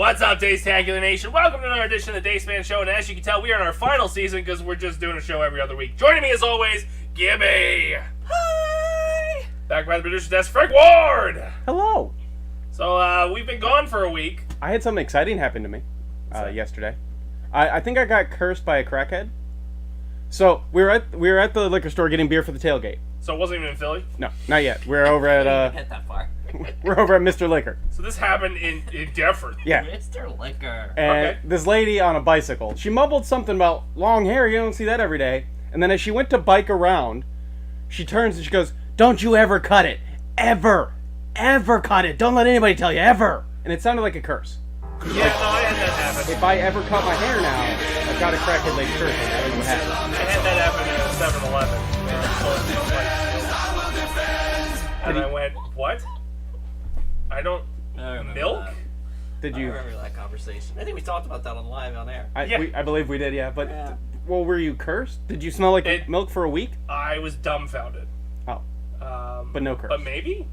What's up, Dace-tacular Nation? Welcome to another edition of the Dace Man Show, and as you can tell, we are in our final season because we're just doing a show every other week. Joining me, as always, Gibby! Hi! Back by the producer's desk, Frank Ward! Hello! So, we've been gone for a week. I had something exciting happen to me yesterday. I think I got cursed by a crackhead. So, we were at the liquor store getting beer for the tailgate. So it wasn't even in Philly? No, not yet. We're over at Didn't get that far. we're over at Mr. Liquor. So this happened in Deptford. Yeah. Mr. Liquor. And Okay. this lady on a bicycle, she mumbled something about long hair, you don't see that every day. And then as she went to bike around, she turns and she goes, "Don't you ever cut it. Ever. Ever cut it. Don't let anybody tell you, ever." And it sounded like a curse. Yeah, no, I had that happen. If I ever cut my hair now, I've got a crackhead lady curse. I don't know what happened. I had that happen at 7-Eleven. And I went, what? I don't... I remember Milk? that. Did I you... remember that conversation. I think we talked about that on live on air. Yeah. I believe we did, yeah. But, Yeah. well, were you cursed? Did you smell like milk for a week? I was dumbfounded. Oh, but no curse. But maybe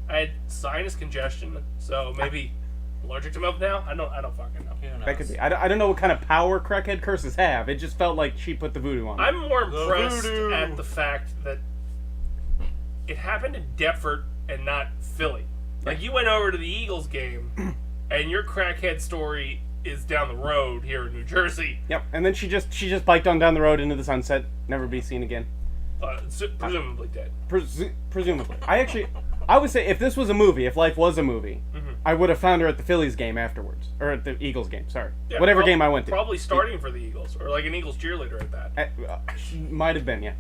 I had sinus congestion, so maybe allergic to milk now. I don't fucking know. Who knows? That could be. I don't know what kind of power crackhead curses have. It just felt like she put the voodoo on. I'm more impressed voodoo. at the fact that it happened in Deptford and not Philly. Like, you went over to the Eagles game, and your crackhead story is down the road here in New Jersey. Yep. And then she just biked on down the road into the sunset, never be seen again. Presumably dead. Presumably. I would say if this was a movie, if life was a movie, I would have found her at the Phillies game afterwards, or at the Eagles game. Sorry, Yeah, whatever game I went to. Probably starting for the Eagles, or like an Eagles cheerleader at that. Might have been, yeah.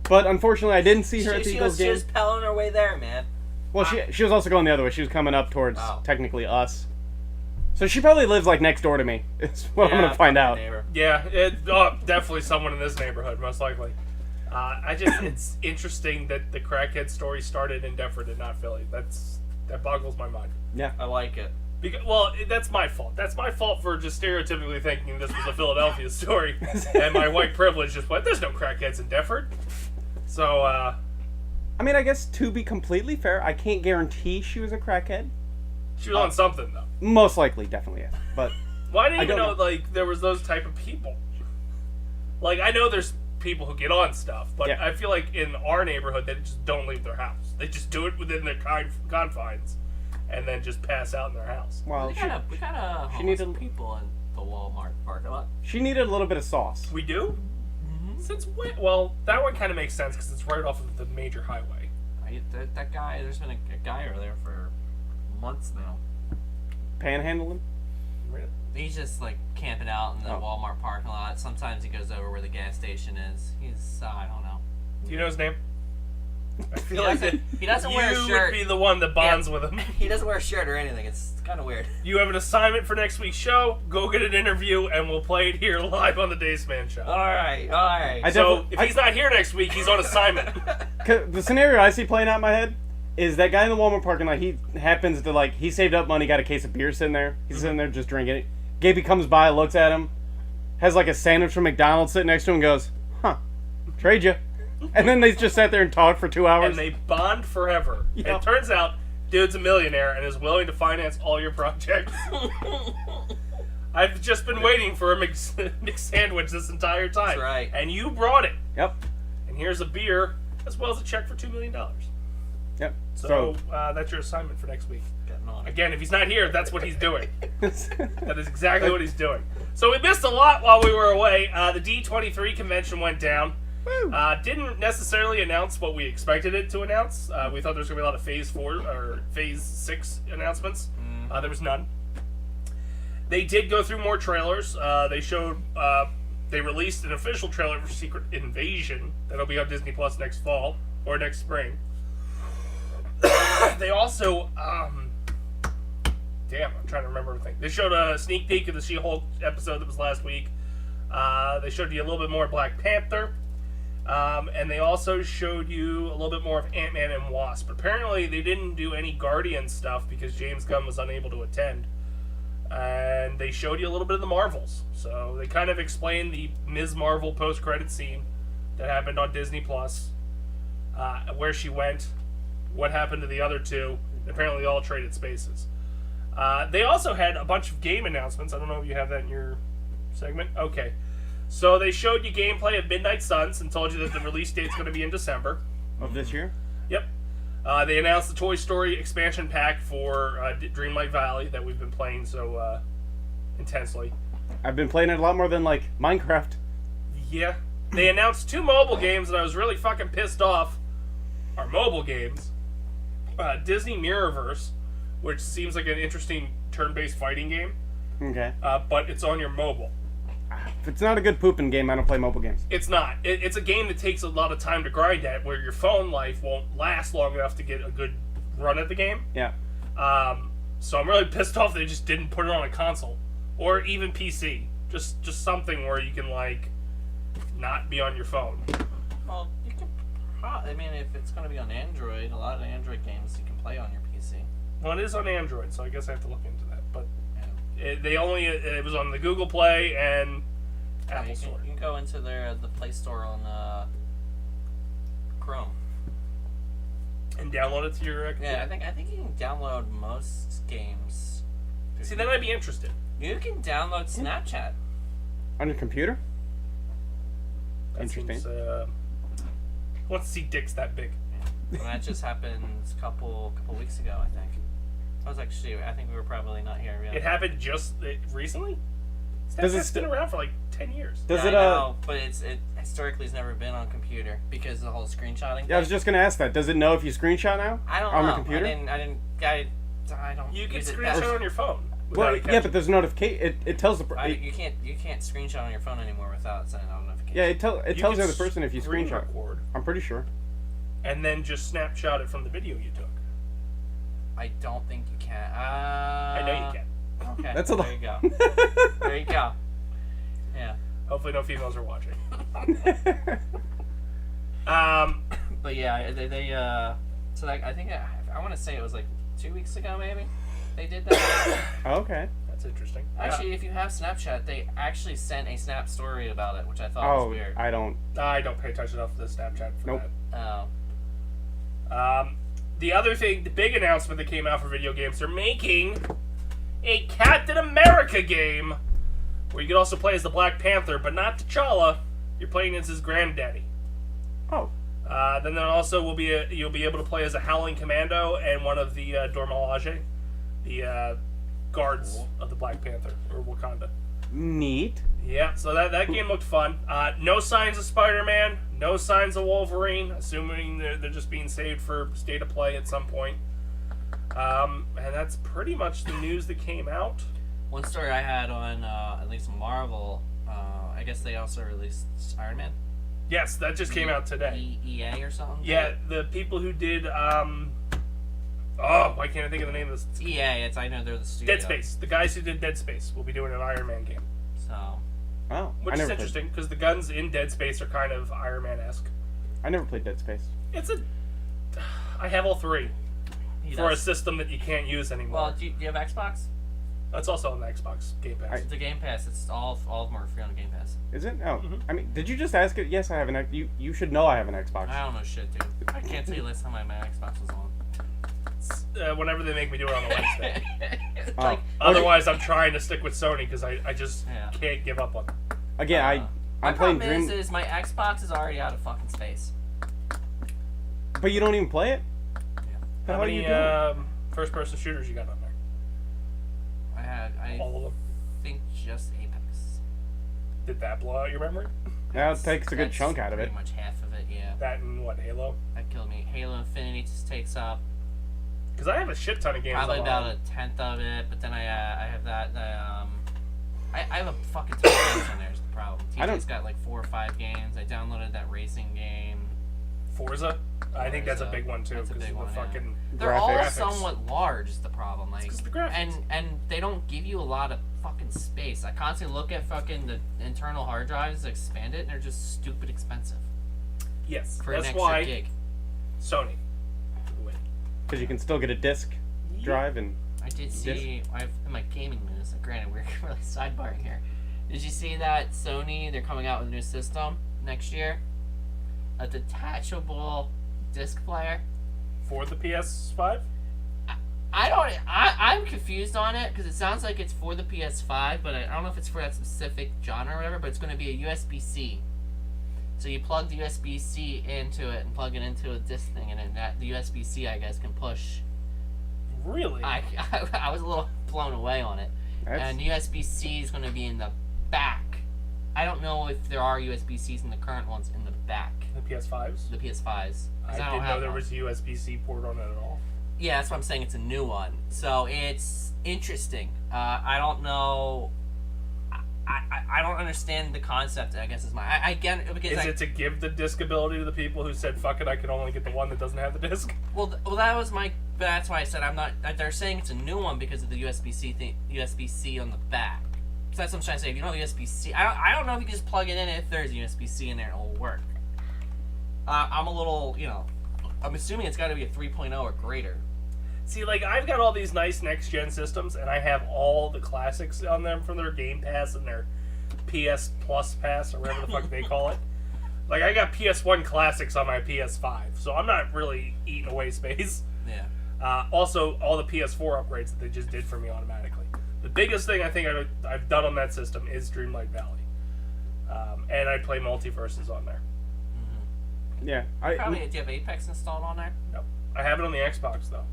But unfortunately, I didn't see her at the Eagles She game. was pelling her way there, man. Well, she was also going the other way. She was coming up towards Oh. technically us. So she probably lives like next door to me. Is what I'm Yeah, gonna find fucking out. neighbor. Yeah, definitely someone in this neighborhood, most likely. It's interesting that the crackhead story started in Deptford and not Philly. That boggles my mind. Yeah. I like it. That's my fault. That's my fault for just stereotypically thinking this was a Philadelphia story, and my white privilege just went, "There's no crackheads in Deptford." So, I mean, I guess to be completely fair, I can't guarantee she was a crackhead. she was on something though. Most likely, definitely, yeah. But Well, I didn't I even know don't know. like there was those type of people. Like, I know there's people who get on stuff, but Yeah. I feel like in our neighborhood they just don't leave their house. They just do it within their confines, and then just pass out in their house. well, We got a she homeless needed- people in the Walmart parking lot. she needed a little bit of sauce. We do? Since when? Well, that one kind of makes sense because it's right off of the major highway. That guy, there's been a guy over there for months now. Panhandling. He's just like camping out in the Oh. Walmart parking lot. Sometimes he goes over where the gas station is. I don't know. Do you know his name? I He feel like doesn't, he doesn't wear a you shirt. would be the one that bonds with him. He doesn't wear a shirt or anything. It's kind of weird. You have an assignment for next week's show. Go get an interview, and we'll play it here live on the Dace Man Show. All right. So if he's not here next week, he's on assignment. 'Cause the scenario I see playing out in my head is that guy in the Walmart parking lot. He happens to he saved up money, got a case of beer sitting there. He's sitting there just drinking it. Gaby comes by, looks at him, has like a sandwich from McDonald's sitting next to him, and goes, "Huh, trade you." And then they just sat there and talked for 2 hours. And they bond forever. Yeah. It turns out, dude's a millionaire and is willing to finance all your projects. I've just been waiting for a mixed sandwich this entire time. That's right. And you brought it. Yep. And here's a beer, as well as a check for $2 million. Yep. So that's your assignment for next week. Getting on it. Again, if he's not here, that's what he's doing. That is exactly what he's doing. So we missed a lot while we were away. The D23 convention went down. Didn't necessarily announce what we expected it to announce. We thought there was going to be a lot of Phase 4 or Phase 6 announcements. There was none. They did go through more trailers. They released an official trailer for Secret Invasion that'll be on Disney Plus next fall or next spring. They also, I'm trying to remember everything. They showed a sneak peek of the She-Hulk episode that was last week. They showed you a little bit more of Black Panther. And they also showed you a little bit more of Ant-Man and Wasp. Apparently, they didn't do any Guardian stuff because James Gunn was unable to attend. And they showed you a little bit of the Marvels. So they kind of explained the Ms. Marvel post-credit scene that happened on Disney Plus, where she went, what happened to the other two. Apparently, all traded spaces. They also had a bunch of game announcements. I don't know if you have that in your segment. Okay. So they showed you gameplay of Midnight Suns and told you that the release date's going to be in December. Of this year? Yep. They announced the Toy Story expansion pack for Dreamlight Valley that we've been playing so intensely. I've been playing it a lot more than, like, Minecraft. Yeah. They announced 2 mobile games that I was really fucking pissed off are mobile games. Disney Mirrorverse, which seems like an interesting turn-based fighting game, Okay. but it's on your mobile. If it's not a good pooping game, I don't play mobile games. It's not. It's a game that takes a lot of time to grind at, where your phone life won't last long enough to get a good run at the game. Yeah. So I'm really pissed off they just didn't put it on a console or even PC. Just something where you can like not be on your phone. Well, you can. I mean, if it's going to be on Android, a lot of Android games you can play on your PC. Well, it is on Android, so I guess I have to look into that. But Yeah. it was on the Google Play and Apple you Store. can, you can go into the Play Store on Chrome. And download it to your computer. Yeah, I think you can download most games. See, then I'd be interested. You can download Snapchat. On your computer? That Interesting. Seems, I want to see dicks that big. And that just happened a couple weeks ago, I think. I think we were probably not here yet. It happened just recently? Does it Snapchat's been around for like 10 years. Does I it, know, but it historically has never been on computer because of the whole screenshotting. Yeah, I was just gonna ask that. Does it know if you screenshot now? I don't on know. the computer? I don't. You can use it screenshot that- on your phone. Well, without a yeah, caption. but there's notification. It tells the. You can't screenshot on your phone anymore without sending out a notification. Yeah, it tells can the other person if you screen screenshot. record I'm pretty sure. and then just snapshot it from the video you took. I don't think you can. I know you can. Okay. That's a There lot. you go. There you go. Yeah. Hopefully, no females are watching. But yeah, they so like I think I want to say it was like 2 weeks ago maybe they did that. Okay. That's interesting. Actually, if you have Snapchat, they actually sent a Snap story about it, which I thought Oh, was weird. I don't. I don't pay attention enough to the Snapchat for Nope. Oh. that. The other thing, the big announcement that came out for video games, they're making a Captain America game where you can also play as the Black Panther, but not T'Challa. You're playing as his granddaddy. Oh. Then there also will be you'll be able to play as a Howling Commando and one of the Dormalage, the guards of the Black Panther or Wakanda. Neat. Yeah, so that game looked fun. No signs of Spider-Man, no signs of Wolverine, assuming they're just being saved for state of play at some point. And that's pretty much the news that came out. One story I had on at least Marvel, I guess they also released Iron Man. Yes, that just came out today. EA or something? Yeah, the people who did why can't I think of the name of this? EA, I know they're the studio. Dead Space. The guys who did Dead Space will be doing an Iron Man game. So, Oh. Which I is never interesting, because the guns in Dead Space are kind of Iron Man-esque. I never played Dead Space. I have all 3 he for a does. system that you can't use anymore. Well, do you have Xbox? That's also on the Xbox Game Pass. It's a Game Pass. It's all of them are free on the Game Pass. Is it? Oh. Mhm. I mean, did you just ask it? Yes, I have an. You should know I have an Xbox. I don't know shit, dude. I can't tell you last time my Xbox was on. Whenever they make me do it on a Wednesday. It's Oh. like, Otherwise, I'm trying to stick with Sony because I just Yeah. can't give up on them. Again, my I'm playing problem Dream. is my Xbox is already out of fucking space. But you don't even play it. The How hell are you many doing? first-person shooters you got on there? I All of them. think just Apex. Did that blow out your memory? That takes a good That's chunk out of it. Pretty much half of it, yeah. That and what, Halo? That killed me. Halo Infinity just takes up Because I have a shit ton of games probably on about a tenth of it, but then I have that. I have a fucking ton of games on there. Is the problem. I don't- TJ's got like 4 or 5 games. I downloaded that racing game. Forza. I think that's a Forza. big one too That's a because big of the one, yeah. fucking They're all Graphics. somewhat large. Is the problem. Like, 'cause of the graphics. and they don't give you a lot of fucking space. I constantly look at fucking the internal hard drives to expand it, and they're just stupid expensive Yes, for that's an extra why gig. Sony win. Because you can still get a disc drive and. I did see. I've in my gaming news. Granted, we're really sidebarring here. Did you see that Sony? They're coming out with a new system next year. A detachable disc player. For the PS5? I'm confused on it because it sounds like it's for the PS5, but I don't know if it's for that specific genre or whatever. But it's going to be a USB-C. So you plug the USB-C into it and plug it into a disc thing, and then the USB-C, I guess, can push. Really? I was a little blown away on it. And USB-C is going to be in the back. I don't know if there are USB-Cs in the current ones in the back. The PS5s? The PS5s. I didn't know there was a USB-C port on it at all. Yeah, that's what I'm saying. It's a new one. So it's interesting. I don't know. I don't understand the concept, I guess, is my... I get it because... Is it to give the disc ability to the people who said, fuck it, I can only get the one that doesn't have the disc? Well, that was my... That's why I said I'm not... They're saying it's a new one because of the USB-C thing, USB-C on the back. So that's what I'm trying to say. If you don't have USB-C... I don't know if you can just plug it in if there's USB-C in there, it'll work. I'm a little, I'm assuming it's got to be a 3.0 or greater. See, like, I've got all these nice next-gen systems, and I have all the classics on them from their Game Pass and their PS Plus Pass, or whatever the fuck they call it. Like, I got PS1 classics on my PS5, so I'm not really eating away space. Yeah. Also, all the PS4 upgrades that they just did for me automatically. The biggest thing I think I've done on that system is Dreamlight Valley. And I play Multiverses on there. Mm-hmm. Yeah. Do you have Apex installed on there? No. I have it on the Xbox, though.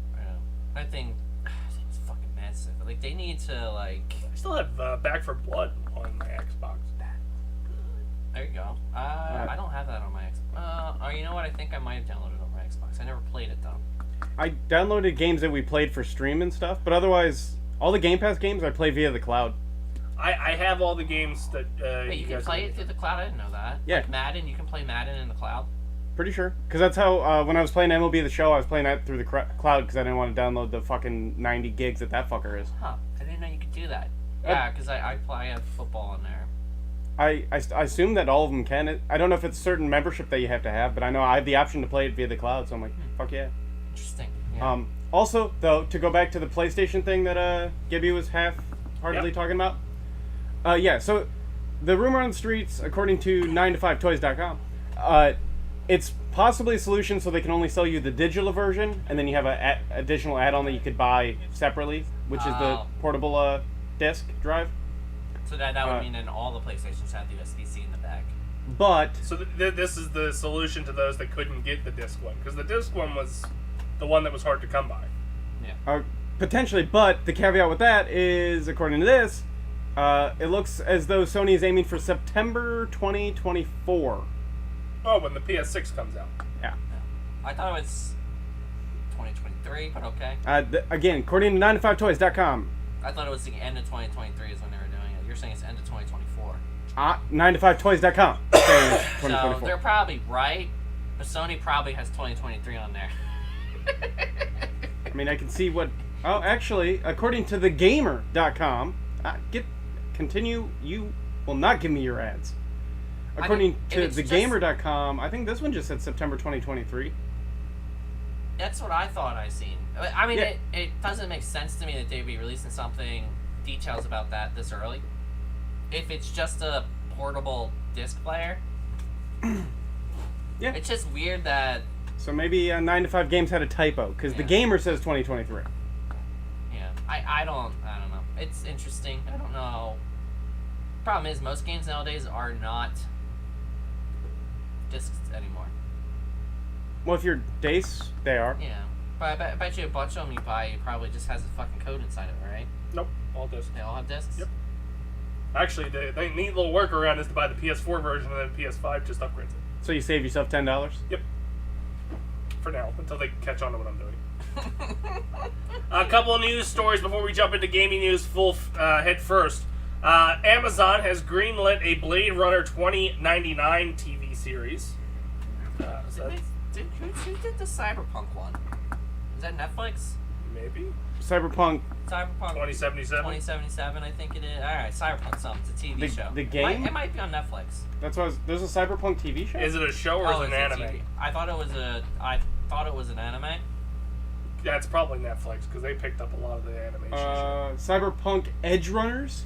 I think it's fucking massive. Like, they need to, like... I still have Back 4 Blood on my Xbox. There you go. I don't have that on my Xbox. You know what? I think I might have downloaded it on my Xbox. I never played it, though. I downloaded games that we played for stream and stuff, but otherwise, all the Game Pass games I play via the cloud. I have all the games that... Wait, you can play it through the cloud? I didn't know that. Yeah. Like Madden, you can play Madden in the cloud? Pretty sure. Because that's how, when I was playing MLB The Show, I was playing that through the cloud because I didn't want to download the fucking 90 gigs that fucker is. Huh. I didn't know you could do that. Yeah, because I have football on there. I assume that all of them can. I don't know if it's a certain membership that you have to have, but I know I have the option to play it via the cloud, so I'm like, fuck yeah. Interesting. Yeah. Also, though, to go back to the PlayStation thing that Gibby was half-heartedly talking about. Yeah, so the rumor on the streets, according to 9to5toys.com, it's possibly a solution so they can only sell you the digital version, and then you have an additional add-on that you could buy separately, which is the portable disc drive. So that would mean then all the PlayStations have the USB-C in the back. But... So this is the solution to those that couldn't get the disc one, because the disc one was the one that was hard to come by. Yeah. Potentially, but the caveat with that is, according to this, it looks as though Sony is aiming for September 2024. Oh, when the PS6 comes out. Yeah. I thought it was 2023, but okay. Again, according to 9to5toys.com. I thought it was the end of 2023 is when they were doing it. You're saying it's end of 2024. 9to5toys.com. So they're probably right, but Sony probably has 2023 on there. I mean, I can see what... Oh, actually, according to thegamer.com... Continue. You will not give me your ads. According to thegamer.com, I think this one just said September 2023. That's what I thought I seen. I mean, it doesn't make sense to me that they'd be releasing something, details about that this early. If it's just a portable disc player. Yeah. It's just weird that... So maybe 9to5 Games had a typo, because the Gamer says 2023. Yeah. I don't know. It's interesting. I don't know. Problem is, most games nowadays are not discs anymore. Well, if you're Dace, they are. Yeah. But I bet you a bunch of them you buy probably just has a fucking code inside of it, right? Nope, all discs. They all have discs? Yep. Actually, the neat little workaround is to buy the PS4 version and then the PS5 just upgrades it. So you save yourself $10? Yep. For now, until they catch on to what I'm doing. A couple of news stories before we jump into gaming news full head first. Amazon has greenlit a Blade Runner 2099 TV series. Who did the Cyberpunk one? Is that Netflix? Maybe. Cyberpunk 2077. 2077, I think it is. Alright, Cyberpunk something. It's a TV show. The game? It might be on Netflix. That's why there's a Cyberpunk TV show? Is it a show or is it an anime? TV. I thought it was an anime. Yeah, it's probably Netflix because they picked up a lot of the animation shit. Cyberpunk Edge Runners?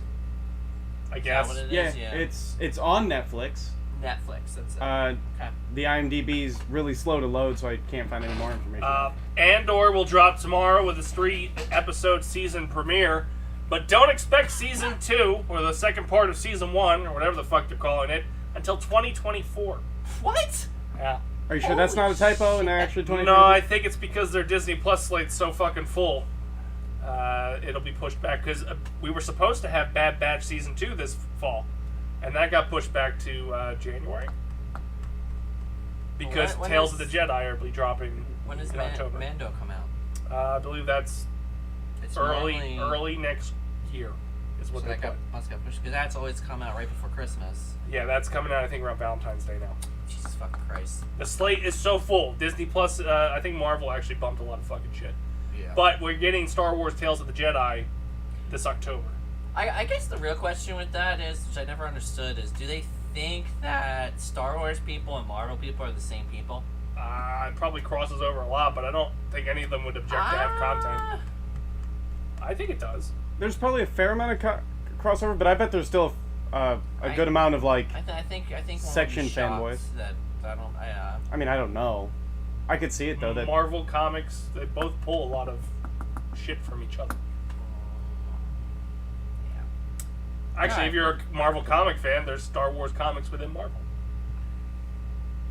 I guess. Is that what it Yeah, is? Yeah. it's on Netflix. Netflix. That's it. Okay. The IMDb's really slow to load, so I can't find any more information. Andor will drop tomorrow with its 3-episode season premiere, but don't expect season 2 or the second part of season 1 or whatever the fuck they're calling it until 2024. What? Yeah. Are you sure that's not a typo and they're actually 20? No, I think it's because their Disney Plus slate's so fucking full. It'll be pushed back because we were supposed to have Bad Batch season 2 this fall, and that got pushed back to January because When Tales is- of the Jedi are dropping When does in October. Mando come out? I believe that's It's early normally- next year is what So they that put. must got pushed because that's always come out right before Christmas. Yeah, that's coming out I think around Valentine's Day now. Jesus fucking Christ. The slate is so full. Disney Plus, I think Marvel actually bumped a lot of fucking shit. Yeah. But we're getting Star Wars Tales of the Jedi this October. I guess the real question with that is, which I never understood, is do they think that Star Wars people and Marvel people are the same people? It probably crosses over a lot, but I don't think any of them would object to have content. I think it does. There's probably a fair amount of crossover, but I bet there's still a good amount of like. I think one Section would be shocked fanboys. that I don't. I mean, I don't know. I could see it though. That Marvel comics, they both pull a lot of shit from each other. Yeah. Actually, Alright. if you're a Marvel comic fan, there's Star Wars comics within Marvel.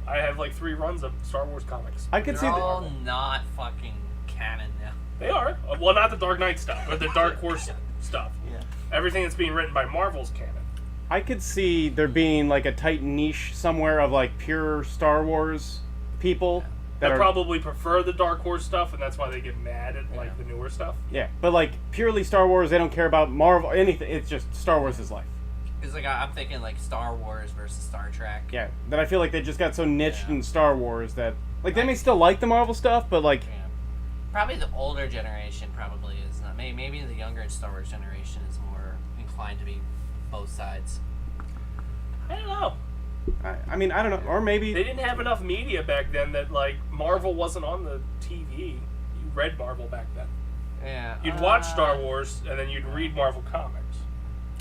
I have like 3 runs of Star Wars comics. I could see They're that. all not fucking canon now. They are. Well, not the Dark Knight stuff, but the Dark Horse stuff. Yeah. Everything that's being written by Marvel's canon. I could see there being like a tight niche somewhere of like pure Star Wars people They that are probably prefer the Dark Horse stuff, and that's why they get mad at like the newer stuff. yeah, but like purely Star Wars. They don't care about Marvel anything. It's just Star Wars is life. Because like I'm thinking like Star Wars versus Star Trek. Yeah, that I feel like they just got so niched Yeah. in Star Wars that like they may still like the Marvel stuff, but like Yeah. Probably the older generation probably is not. Maybe the younger Star Wars generation is more inclined to be both sides. I don't know. I mean I don't know, or maybe They didn't have enough media back then that like Marvel wasn't on the TV. You read Marvel back then. Yeah. You'd watch Star Wars, and then you'd read Marvel comics.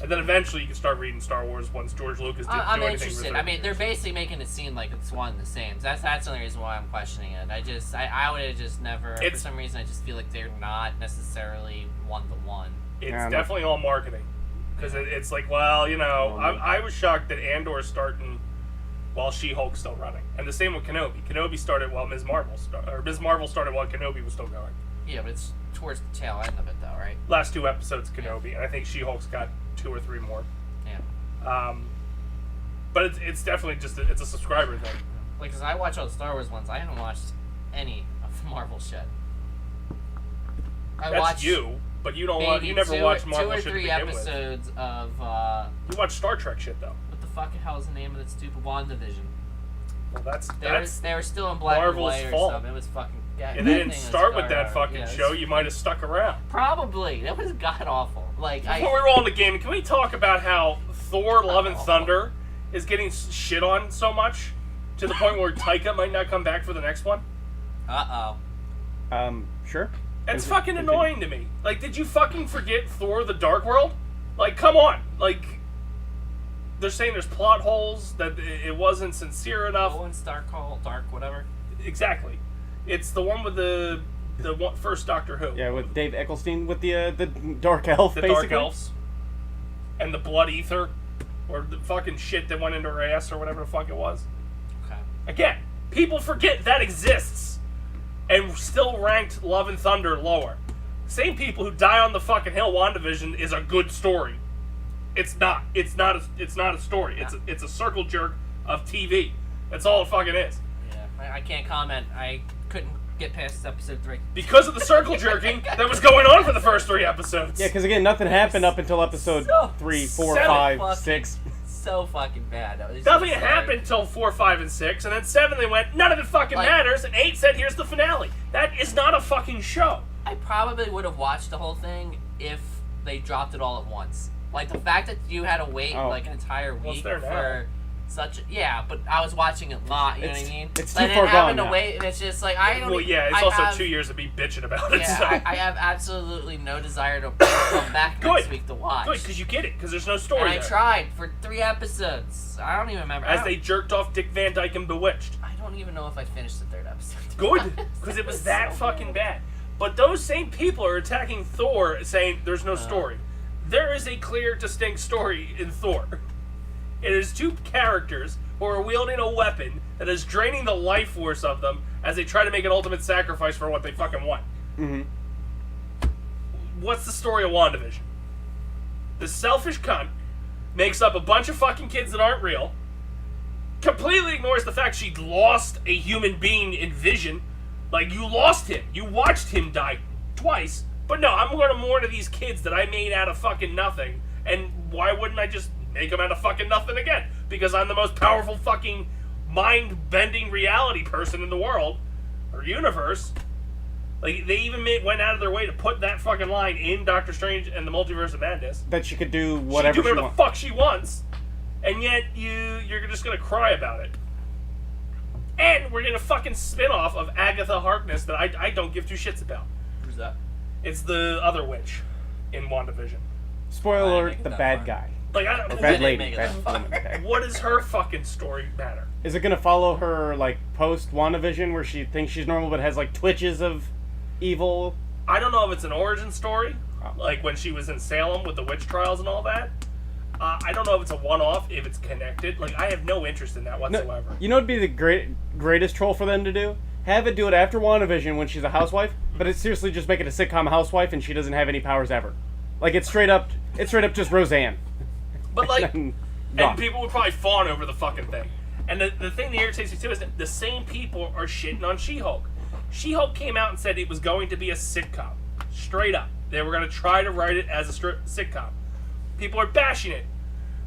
And then eventually you could start reading Star Wars once George Lucas didn't I'm do anything interested. with I it. mean, they're basically making it seem like it's one and the same. That's the only reason why I'm questioning it. I would have just never. For It's- some reason, I just feel like they're not necessarily 1-to-1. It's Yeah, I know. definitely all marketing. Because it's like, well, you know, I was shocked that Andor's starting while She-Hulk's still running. And the same with Kenobi. Kenobi started while Ms. Marvel started while Kenobi was still going. Yeah, but it's towards the tail end of it, though, right? Last 2 episodes, Kenobi. And I think She-Hulk's got 2 or 3 more. Yeah. But it's definitely just it's a subscriber thing. Like, because I watch all the Star Wars ones, I haven't watched any of the Marvel shit. I That's watched you, but you don't maybe you never two, watch Marvel 2 or shit to 3 begin with. episodes of You watch Star Trek shit though. what the fuck hell is the name of that stupid WandaVision? Well, They were still in black Marvel's and white or fault. something. It was fucking. if they didn't start with that fucking yeah, show, you might have stuck around. Probably. That was god awful. Like Before we roll into gaming, can we talk about how Thor: Love and Thunder is getting shit on so much to the point where Taika might not come back for the next one? sure. It's fucking annoying to me. Like, did you fucking forget Thor: The Dark World? Like, come on. Like, they're saying there's plot holes, that it wasn't sincere enough. Owen's Dark whatever. Exactly. It's the one with the first Doctor Who. Yeah, with Dave Eccleston with the Dark Elf, The basically. Dark Elves. And the Blood Ether. Or the fucking shit that went into her ass or whatever the fuck it was. Okay. Again, people forget that exists. And still ranked Love and Thunder lower. Same people who die on the fucking hill. WandaVision is a good story. It's not. It's not a story. It's a circle jerk of TV. That's all it fucking is. Yeah. I can't comment. I couldn't get past episode 3. Because of the circle jerking that was going on for the first 3 episodes. Yeah, because again, nothing happened up until episode so 3, 4, seven 5, fucking- 6. So fucking bad. It was Nothing just happened until 4, 5, and 6, and then 7 they went, none of it fucking Like- matters, and 8 said, here's the finale. That is not a fucking show. I probably would have watched the whole thing if they dropped it all at once. Like the fact that you had to wait Oh. like an entire Well, it's week there now. for but I was watching it live. You know what I mean? It's and too then far having gone to now. wait, and it's just like I don't. Well, yeah, it's I also have, 2 years of me bitching about it. Yeah, So. I have absolutely no desire to come back next week to watch. Good, because you get it, because there's no story And I there. tried for 3 episodes. I don't even remember. As they jerked off Dick Van Dyke and Bewitched. I don't even know if I finished the 3rd episode. Good, because it was that so fucking bad. But those same people are attacking Thor, saying there's no story. There is a clear, distinct story in Thor. It is 2 characters who are wielding a weapon that is draining the life force of them as they try to make an ultimate sacrifice for what they fucking want. Mm-hmm. What's the story of WandaVision? The selfish cunt makes up a bunch of fucking kids that aren't real, completely ignores the fact she lost a human being in Vision. Like, you lost him. You watched him die twice. But no, I'm going to mourn to these kids that I made out of fucking nothing. And why wouldn't I just make them out of fucking nothing again? Because I'm the most powerful fucking mind-bending reality person in the world. Or universe. Like, they even went out of their way to put that fucking line in Doctor Strange and the Multiverse of Madness. That she could do whatever she can do she whatever wants. the fuck she wants. And yet, you're just going to cry about it. And we're getting a fucking spin-off of Agatha Harkness that I don't give 2 shits about. Who's that? It's the other witch in WandaVision. Spoiler I didn't alert, make it the that bad far. guy. Like, Or didn't bad lady. make it Bad that far. woman. Okay. what does her fucking story matter? Is it going to follow her, like, post-WandaVision where she thinks she's normal but has, like, twitches of evil? I don't know if it's an origin story, Oh. like when she was in Salem with the witch trials and all that. I don't know if it's a one-off, if it's connected. Like, I have no interest in that whatsoever. No, you know what would be the greatest troll for them to do? Have it do it after WandaVision when she's a housewife, but it's seriously just make it a sitcom housewife and she doesn't have any powers ever. Like, it's straight up just Roseanne. But, like, Gone. and people would probably fawn over the fucking thing. And the thing that irritates me, too, is that the same people are shitting on She-Hulk. She-Hulk came out and said it was going to be a sitcom. Straight up. They were going to try to write it as a sitcom. People are bashing it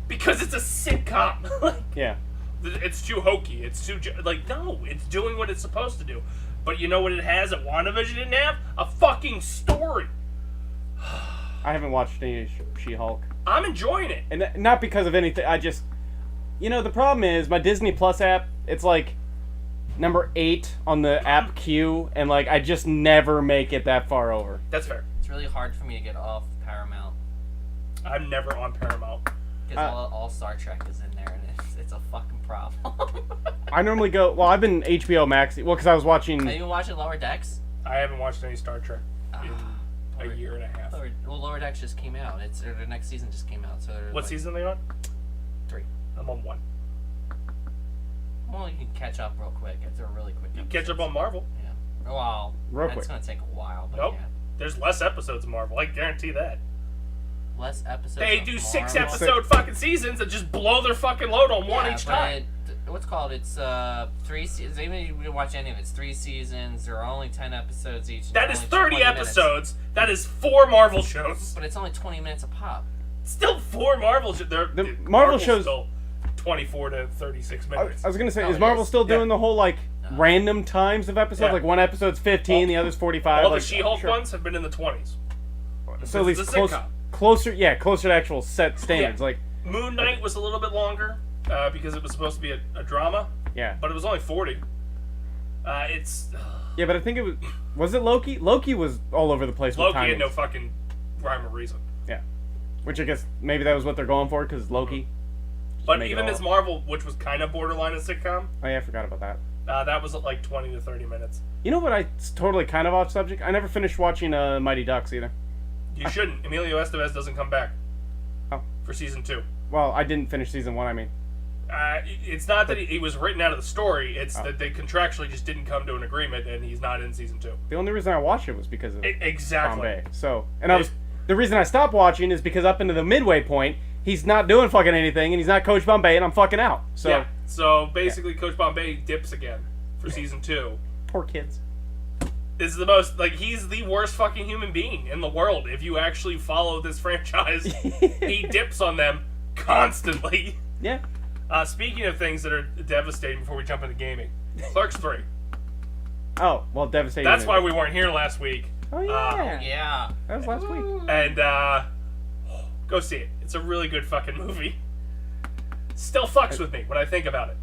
because it's a sitcom. Like, Yeah. it's too hokey. It's too like, no, it's doing what it's supposed to do. But you know what it has that WandaVision didn't have? A fucking story. I haven't watched any She-Hulk. I'm enjoying it. And not because of anything, I just... You know, the problem is, my Disney Plus app, it's like number 8 on the app queue, and like, I just never make it that far over. That's fair. It's really hard for me to get off Paramount I'm never on Paramount. because all Star Trek is in there, and it's a fucking problem. I normally go... Well, I've been HBO Max... Well, because I was watching... Are you watching Lower Decks? I haven't watched any Star Trek in a year and a half. Well, Lower Decks just came out. Their next season just came out. So What season are they on? 3. I'm on 1. Well, you can catch up real quick. It's a really quick. You catch up on Marvel. Yeah. Well, Real it's quick. gonna take a while, but Nope. yeah. There's less episodes of Marvel. I guarantee that. Less episodes. They of do 6 Marvel. episode fucking seasons and just blow their fucking load on one Yeah, each but time. what's called? It's 3 seasons. Even if you didn't watch any of it, it's 3 seasons. There are only 10 episodes each. and That they're is only 30 20 minutes. episodes. That is 4 Marvel shows. But it's only 20 minutes a pop. Still 4 Marvel shows. The Marvel shows- Still 24 to 36 I minutes. was gonna say, Oh, is it Marvel is. still doing Yeah. the whole, like, random times of episodes? Yeah. Like, one episode's 15, the other's 45? All like, the She-Hulk sure. ones have been in the 20s. So at This least is a sitcom. closer to actual set standards. Yeah. Like, Moon Knight was a little bit longer because it was supposed to be a drama, yeah. but it was only 40. It's Yeah, but I think it was it Loki? Loki was all over the place with Loki had timings. no fucking rhyme or reason. Yeah. Which I guess maybe that was what they're going for, because Loki. But make it even all Ms. up. Marvel, which was kind of borderline a sitcom, Oh yeah, I forgot about that. that was at like 20 to 30 minutes. You know what? It's totally kind of off subject. I never finished watching Mighty Ducks either. You shouldn't. Emilio Estevez doesn't come back Oh. for season 2. Well, I didn't finish season 1. I mean, It's not that he was written out of the story. It's Oh. that they contractually just didn't come to an agreement, and he's not in season 2. the only reason I watched it was because of Exactly. Bombay. So, and the reason I stopped watching is because up into the midway point, he's not doing fucking anything, and he's not Coach Bombay, and I'm fucking out. So, Yeah. So basically, Coach Bombay dips again for season 2. poor kids. Is the most he's the worst fucking human being in the world. If you actually follow this franchise, he dips on them constantly. Yeah. Speaking of things that are devastating, before we jump into gaming, Clerks 3. Oh, well, devastating. That's why we weren't here last week. Oh yeah. Yeah. That was last week. And go see it. It's a really good fucking movie. still fucks with me when I think about it.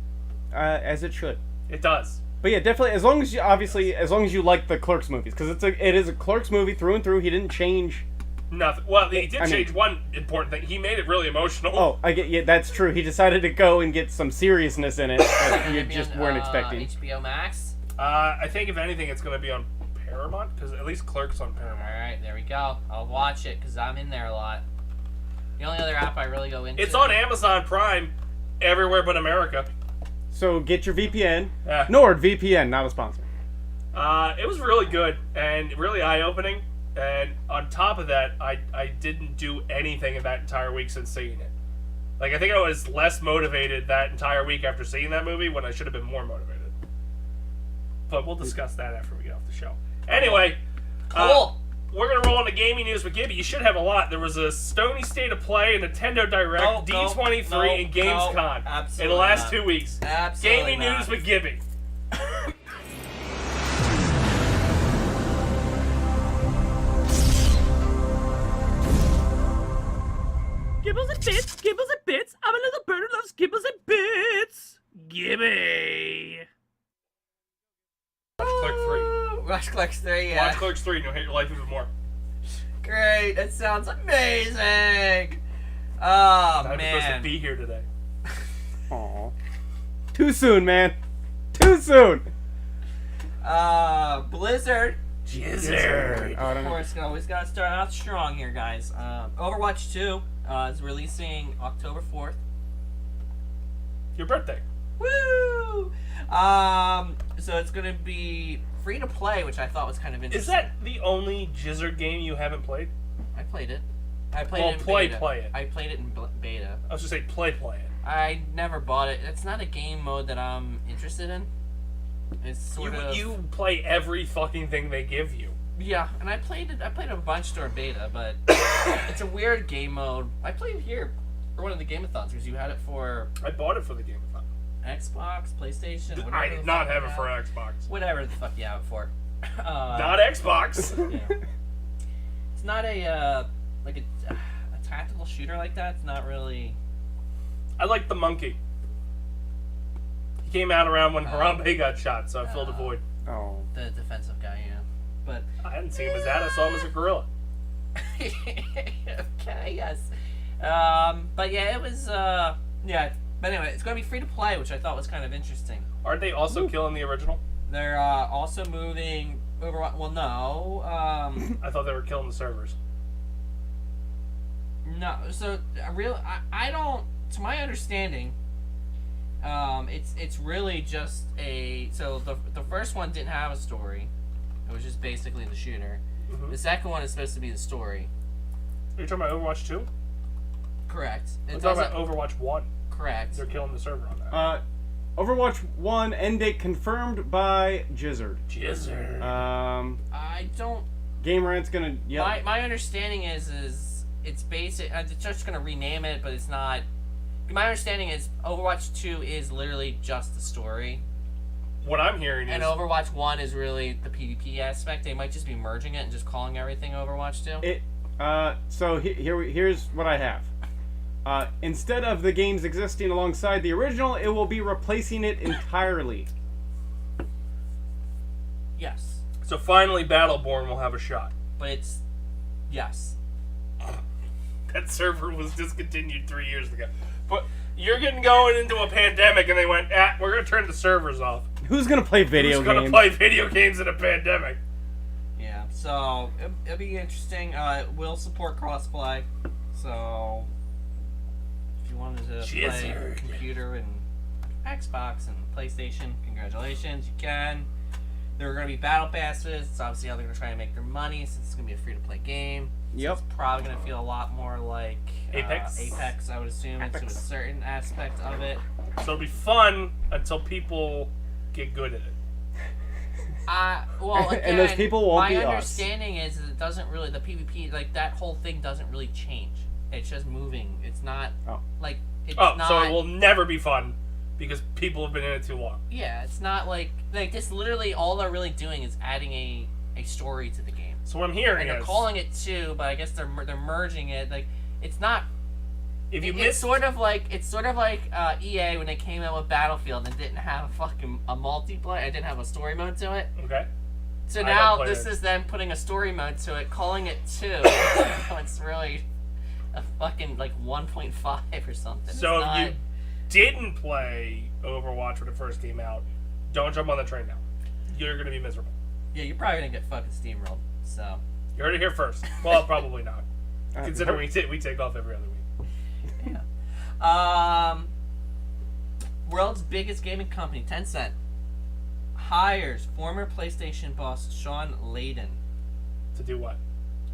As it should. It does. But yeah, definitely. As long as you like the Clerks movies, because it is a Clerks movie through and through. He didn't change Nothing. Well, he did change one important thing. He made it really emotional. Oh, that's true. He decided to go and get some seriousness in it that you just weren't expecting. HBO Max. I think if anything, it's going to be on Paramount, because at least Clerks on Paramount. All right, there we go. I'll watch it because I'm in there a lot. The only other app I really go into. It's on Amazon Prime, everywhere but America. So get your VPN. Yeah. NordVPN, not a sponsor. It was really good and really eye-opening. And on top of that, I didn't do anything in that entire week since seeing it. Like, I think I was less motivated that entire week after seeing that movie when I should have been more motivated. But we'll discuss that after we get off the show. Anyway, cool. We're going to roll on the gaming news with Gibby. You should have a lot. There was a Stony State of Play, a Nintendo Direct, D23, and Gamescom in the last 2 weeks. Absolutely Gaming news with Gibby. Gibbles and bits, gibbles and bits. I'm a little bird who loves gibbles and bits. Gibby. Watch Clerks 3. Watch Clerks 3, yeah. Watch Clerks 3 and you'll hate your life even more. Great, that sounds amazing. Oh, I'm man. supposed to be here today. Aw. Too soon, man. Too soon. Blizzard. Jizzard. Oh, I don't Of know. course, always gotta start out strong here, guys. Overwatch 2 is releasing October 4th. Your birthday. Woo! So it's gonna be free to play, which I thought was kind of interesting. Is that the only Jizzard game you haven't played? I played it. I played it in beta. Play it. I played it in beta. I was just saying play it. I never bought it. It's not a game mode that I'm interested in. It's sort of You play every fucking thing they give you. yeah, and I played it. I played a bunch during beta, but it's a weird game mode. I played here for one of the Game-a-thons because you had it for I bought it for the game. Xbox, PlayStation. Whatever I the did not fuck have you it for Xbox. Whatever the fuck you have it for. Not Xbox. Yeah. It's not a like a tactical shooter like that. It's not really. I like the monkey. He came out around when Harambe got shot, so I filled a void. Oh. The defensive guy, yeah. But I hadn't seen him as that. I saw him as a gorilla. okay, yes. But yeah, it was yeah. But anyway, it's going to be free to play, which I thought was kind of interesting. Aren't they also killing the original? They're also moving Overwatch. Well, no. I thought they were killing the servers. No. So I don't. To my understanding, it's really just a. So the first one didn't have a story. It was just basically the shooter. Mm-hmm. The second one is supposed to be the story. Are you talking about Overwatch 2? Correct. I'm talking about Overwatch 1. Correct. They're killing the server on that. Overwatch 1 end date confirmed by Jizzard. Jizzard. I don't. Game Rant's gonna. Yep. My understanding is it's basic. It's just gonna rename it, but it's not. My understanding is Overwatch 2 is literally just the story, What I'm hearing is... and Overwatch 1 is really the PvP aspect. They might just be merging it and just calling everything Overwatch 2. So here's what I have. Instead of the games existing alongside the original, it will be replacing it entirely. Yes, So finally Battleborn will have a shot. but it's yes. That server was discontinued 3 years ago. But you're getting going into a pandemic and they went, we're going to turn the servers off. Who's gonna play video Who's games? going to play video games in a pandemic? Yeah, so it'll be interesting. It will support crossplay, so if you wanted to play Jizzard. computer and Xbox and PlayStation, congratulations, you can. There are going to be battle passes. It's obviously how they're going to try and make their money since it's going to be a free-to-play game. Yep. It's probably going to feel a lot more like Apex? I would assume, to a certain aspect of it. So it'll be fun until people get good at it. Well, again, And those people won't be us. my understanding is that it doesn't really, the PvP, like, that whole thing doesn't really change. It's just moving. It's not, like, it's not... So it will never be fun because people have been in it too long. Yeah, it's not like this literally, all they're really doing is adding a story to the game. So what I'm hearing And they're is... calling it 2, but I guess they're merging it. Like, it's not If you It's missed, sort of like EA when they came out with Battlefield and didn't have a multiplayer, it didn't have a story mode to it. okay. So I don't now play this it. is them putting a story mode to it, calling it 2. It's really a fucking like 1.5 or something. So It's if not, you didn't play Overwatch when it first came out, don't jump on the train now. You're gonna be miserable. yeah, you're probably gonna get fucking steamrolled. So You heard it here first. Well, probably not. Uh, Considering we take off every other week. yeah. World's biggest gaming company, Tencent, hires former PlayStation boss Sean Layden. To do what?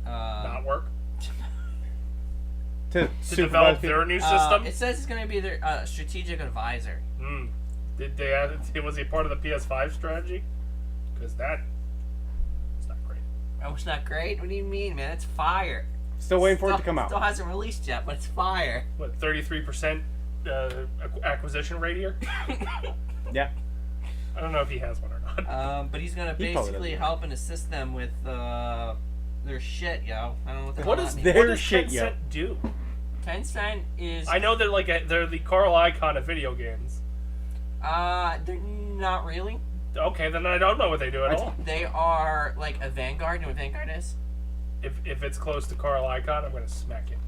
Not Um, work? to To supervise develop people. their new system? it says he's gonna be their strategic advisor. Did they add, was he part of the PS5 strategy? Because that's not great. Oh, it's not great. What do you mean, man? It's fire. Still waiting for it to come Still out. hasn't released yet, but it's fire. What, 33% acquisition rate here? Yeah. I don't know if he has one or not. But he's gonna He probably basically doesn't. help and assist them with their shit, yo. I don't know what the What hell is that their means. what does shit, Tencent yo? do? Tencent is I know they're the Carl Icahn of video games. they're not really. Okay, then I don't know what they do at all. They are like a Vanguard. You know what Vanguard is? If it's close to Carl Icahn, I'm gonna smack it.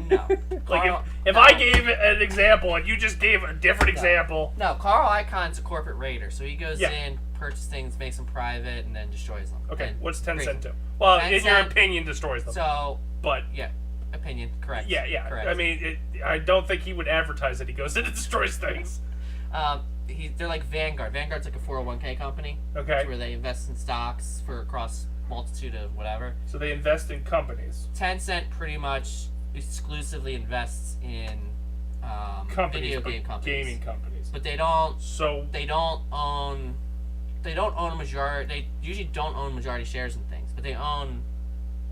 No. Like Carl- if no. I gave an example and you just gave a different example, No, Carl Icahn's a corporate raider, so he goes Yeah. in, purchases things, makes them private, and then destroys them. okay, And what's crazy. Tencent do? Well, in your Tencent- opinion, destroys them. So, But yeah, opinion, correct. yeah, correct. I mean, I don't think he would advertise that he goes in and destroys things. They're like Vanguard. Vanguard's like a 401k company. Okay, Where they invest in stocks for across multitude of whatever. so they invest in companies, Tencent pretty much exclusively invests in companies, video but game companies. gaming companies. But they don't So own a majority. They usually don't own majority shares in things, but they own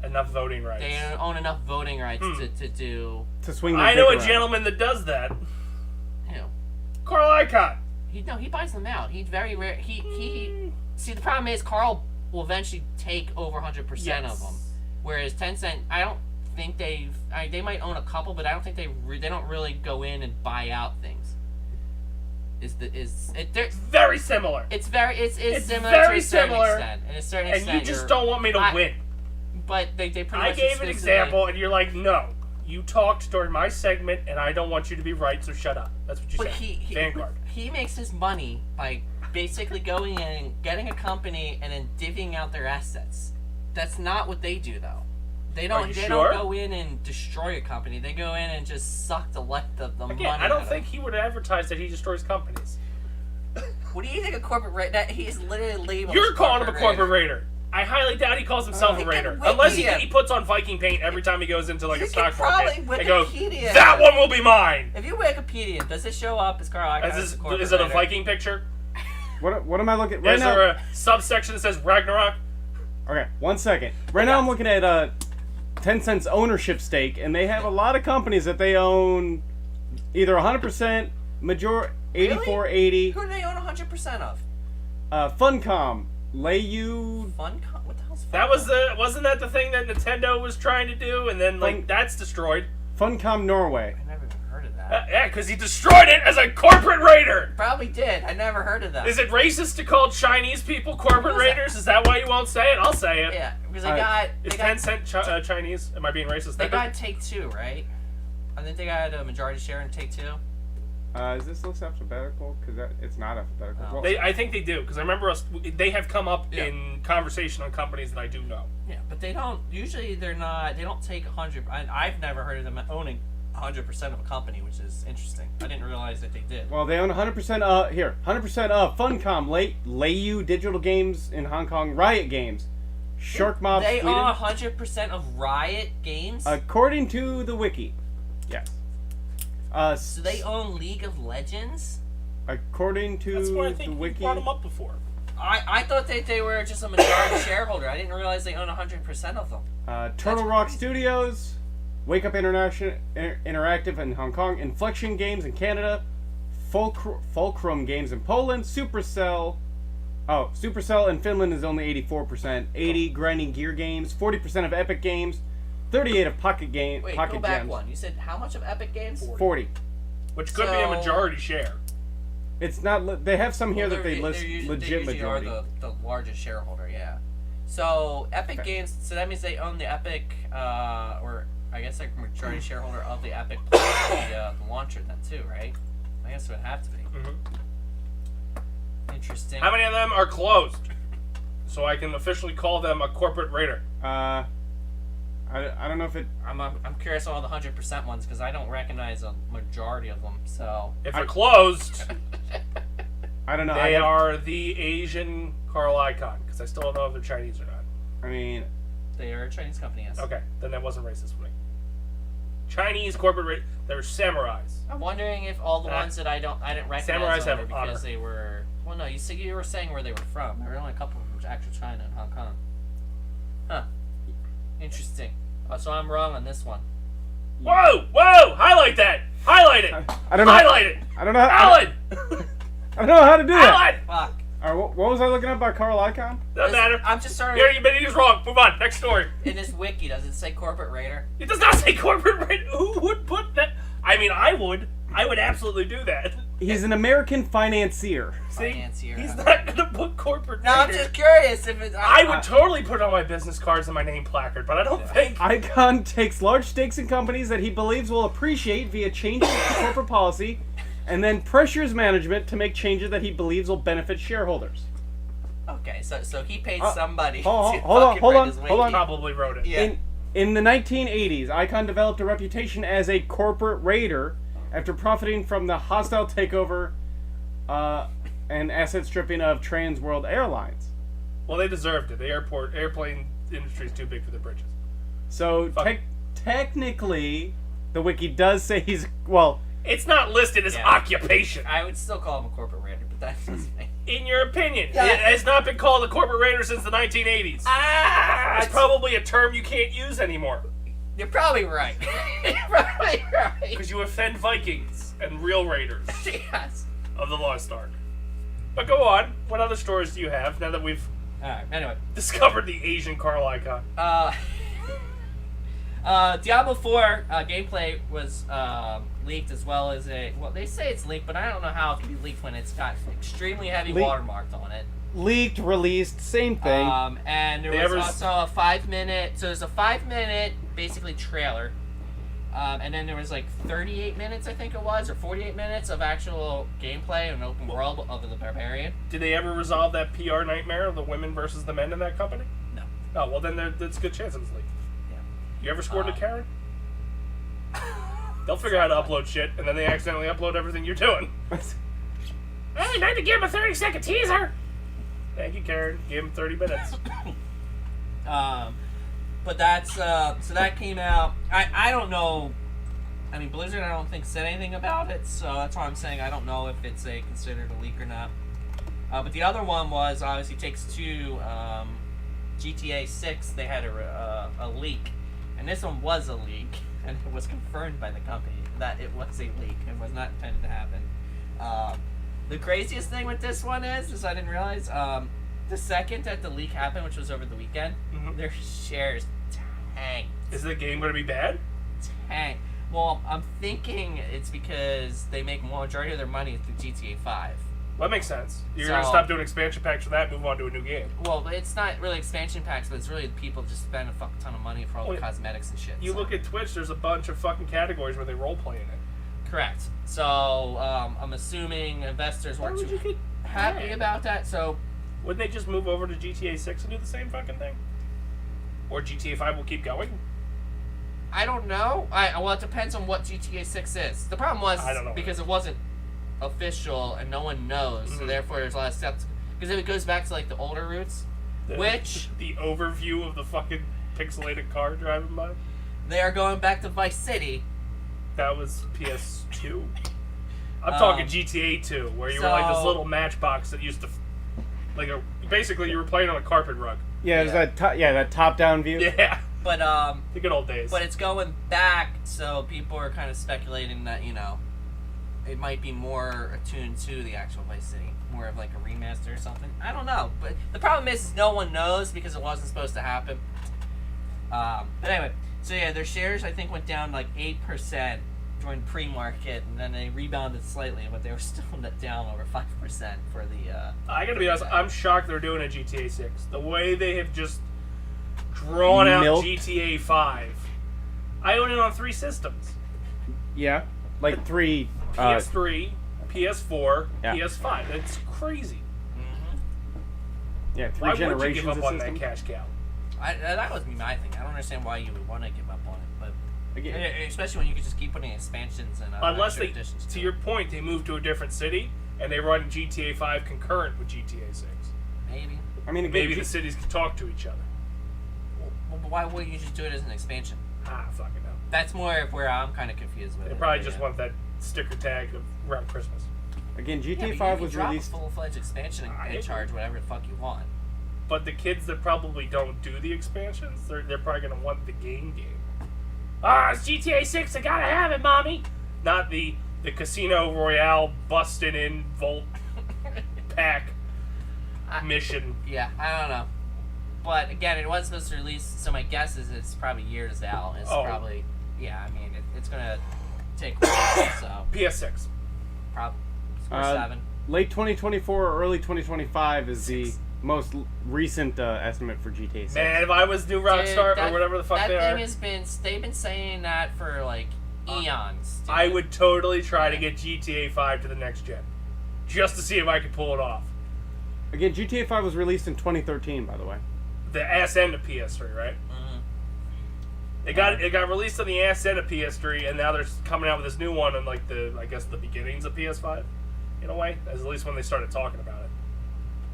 enough voting rights. enough voting rights to do. To swing the I know a dick around. gentleman that does that. You know, Carl Icahn. he buys them out. He's very rare. He see the problem is Carl will eventually take over 100% of them, whereas Tencent, I don't think they might own a couple, but I don't think they don't really go in and buy out things. Very similar. It's It's similar very to a certain similar, extent. And a certain And extent, you just don't want me to win. But they pretty I much gave an exclusively- example, and you're like, no. You talked during my segment, and I don't want you to be right, so shut up. That's what you But said. Vanguard. he makes his money by basically going in and getting a company and then divvying out their assets. That's not what they do, though. They don't. you They sure? don't go in and destroy a company. They go in and just suck the money. Again, I out don't of think it. he would advertise that he destroys companies. What do you think a corporate raider? That he's literally labeled. You're as calling him a corporate raider. raider. I highly doubt he calls himself He a can raider. wiki Unless him. he puts on Viking paint every time he goes into like You a can stock probably market and goes, Wikipedia that him. one will be mine. If you Wikipedia, does it show up as Carl Icahn as a corporate Is it a raider? Viking picture? What am I looking right Is now? there a subsection that says Ragnarok? Okay, 1 second. Right now I'm looking at Tencent's ownership stake, and they have a lot of companies that they own either 100%, 84-80. Who do they own 100% of? Funcom, Leiyu, Funcom? What the hell's Funcom? That was wasn't that the thing that Nintendo was trying to do, and then like that's destroyed. Funcom Norway. I never even heard of that. Yeah, because he destroyed it as a corporate raider. Probably did. I never heard of that. Is it racist to call Chinese people corporate What is that? raiders? Is that why you won't say it? I'll say it. Yeah, because Is 10 Cent Chinese? Am I being racist? they got Take-Two, right? I think they got a majority share in Take-Two. Is this list alphabetical? Because it's not alphabetical. No. Well, I think they do, because I remember they have come up Yeah. in conversation on companies that I do know. Yeah, but they don't. Usually, they don't take 100. I've never heard of them owning 100% of a company, which is interesting. I didn't realize that they did. well, they own 100%. 100% of Funcom, Leiyu Digital Games in Hong Kong, Riot Games, Shark Mob They Sweden. own 100% of Riot Games. According to the wiki, yes. So they own League of Legends. According to That's why I the think we wiki, brought them up before. I thought that they were just a majority shareholder. I didn't realize they own 100% of them. Turtle That's Rock crazy. Studios, Wake Up Interactive in Hong Kong, Inflection Games in Canada, Fulcrum Games in Poland, Supercell in Finland is only 84%, 80 Grinding Gear Games, 40% of Epic Games, 38 of Pocket Game. Wait, Pocket go back Gems. one. You said how much of Epic Games? 40. Which could be a So- majority share. It's not. They have some here that they list they legit usually majority. are the largest shareholder, yeah. So Epic Okay. Games, so that means they own the Epic, or I guess like majority shareholder of the Epic Play, the launcher then too, right? I guess it would have to be. Interesting. How many of them are closed? So I can officially call them a corporate raider. I don't know if it. I'm curious on all the 100% ones because I don't recognize a majority of them. So If they're closed, I don't know. they are the Asian Carl Icon. Because I still don't know if they're Chinese or not. I mean, they are a Chinese company, yes. Okay, then that wasn't racist for me. Chinese corporate they're samurais. I'm wondering if all the ones that I didn't recognize Samurais them have were because honor. they were. Well, no, you were saying where they were from. There were only a couple from actual China and Hong Kong. Huh. Interesting. So I'm wrong on this one. Whoa! Whoa! Highlight that! Highlight it! I don't know. Highlight it! I don't know. Alan! I don't know how to do that. Alan! Fuck. All right, what was I looking up by Carl Icon? Doesn't matter. I'm just sorry. Here, but he's wrong. Move on. Next story. In this wiki, does it say corporate raider? It does not say corporate raider. Who would put that? I mean, I would. I would absolutely do that. He's an American financier. See? Financier. He's not gonna put corporate No, I'm raider. just curious if it's. I would totally put it on my business cards and my name placard, but I don't think. Icon takes large stakes in companies that he believes will appreciate via changes to corporate policy, and then pressures management to make changes that he believes will benefit shareholders. Okay, so he paid somebody hold to on, fucking hold write on, his hold on. wiki. Probably wrote it. Yeah. In the 1980s, Icon developed a reputation as a corporate raider after profiting from the hostile takeover and asset stripping of Trans World Airlines. Well, they deserved it. The airplane industry is too big for their britches. So Fuck. technically, the wiki does say he's well. It's not listed as Yeah. occupation. I would still call him a corporate raider, but that's just me. In your opinion, Yeah. it has not been called a corporate raider since the 1980s. It's probably a term you can't use anymore You're probably right. You're probably right. because you offend Vikings and real raiders Yes. of the Lost Ark. But go on. What other stories do you have now that we've Alright, anyway. discovered the Asian Carl Icon? Diablo 4 gameplay was leaked as well as they say it's leaked, but I don't know how it can be leaked when it's got extremely heavy Leak- watermarked on it. Leaked, released, same thing. And there They was ever- also a 5-minute, so there's a 5-minute basically trailer. And then there was like 38 minutes, I think it was, or 48 minutes of actual gameplay and open world of the Barbarian. Did they ever resolve that PR nightmare of the women versus the men in that company? No. Oh, well, then there's a good chance it was leaked. Yeah. You ever scored a Karen? They'll figure out how to upload shit, and then they accidentally upload everything you're doing. Hey, nice to give him a 30-second teaser! Thank you, Karen. Give him 30 minutes. But that's so that came out. I don't know. I mean, Blizzard I don't think said anything about it, so that's why I'm saying I don't know if it's considered a leak or not. But the other one was obviously Takes-Two, GTA 6. They had a leak, and this one was a leak, and it was confirmed by the company that it was a leak and was not intended to happen. The craziest thing with this one is I didn't realize. The second that the leak happened, which was over the weekend, their shares tanked. Is the game going to be bad? Tanked. Well, I'm thinking it's because they make more majority of their money through GTA 5. Well, that makes sense. You're going to So- stop doing expansion packs for that and move on to a new game. Well, it's not really expansion packs, but it's really people just spend a fuck ton of money for all the Well, cosmetics and shit. You so. look at Twitch, there's a bunch of fucking categories where they role-play in it. Correct. So, I'm assuming investors Why weren't would you too get happy mad? about that, so... Wouldn't they just move over to GTA 6 and do the same fucking thing? Or GTA 5 will keep going? I don't know. Well, it depends on what GTA 6 is. The problem was I don't know. because it wasn't official and no one knows, so therefore there's a lot of steps. Because if it goes back to like the older routes, which The overview of the fucking pixelated car driving by? they are going back to Vice City. That was PS2. I'm talking GTA 2, where you were like this so- little matchbox that used to... basically, you were playing on a carpet rug. Yeah, there's Yeah. that top-down view. Yeah. But The good old days. it's going back, so people are kind of speculating that it might be more attuned to the actual Vice City, more of like a remaster or something. I don't know, but the problem is no one knows because it wasn't supposed to happen. But anyway, So yeah, their shares I think went down like 8% during pre-market, and then they rebounded slightly, but they were still down over 5% for the. I gotta be honest, I'm shocked they're doing a GTA 6. The way they have just drawn out Milked. GTA 5. I own it on 3 systems. Yeah, like 3. PS3, PS4, Yeah. PS5. That's crazy. Yeah, 3 Why would you generations give up of on that systems. cash cow? That was my thing. I don't understand why you would want to give up on it, but Again, especially when you could just keep putting expansions and Unless extra they, additions to it. your point, they move to a different city and they run GTA 5 concurrent with GTA 6. Maybe. I mean, again, Maybe the cities can talk to each other. Well, but why wouldn't you just do it as an expansion? Fucking hell. That's more of where I'm kind of confused with They it. probably but just yeah. want that sticker tag of around Christmas. Again, Yeah, GTA but you 5 can was drop released. a full-fledged expansion I and agree. charge whatever the fuck you want. But the kids that probably don't do the expansions, they're probably going to want the game. It's GTA 6, I gotta have it, mommy! Not the Casino Royale busted in Volt pack mission. Yeah, I don't know. But again, it was supposed to release, so my guess is it's probably years out. It's Oh. probably, yeah, I mean, it's going to take a while, so PS6. probably Uh, 7. Late 2024 or early 2025 is the most recent estimate for GTA 6. Man, if I was New Rockstar or whatever the fuck that they thing are, has been, they've been saying that for like eons. Dude. I would totally try to get GTA 5 to the next gen. Just to see if I could pull it off. Again, GTA 5 was released in 2013, by the way. The ass end of PS3, right? It got released on the ass end of PS3, and now they're coming out with this new one on like the beginnings of PS5, in a way. As at least when they started talking about it.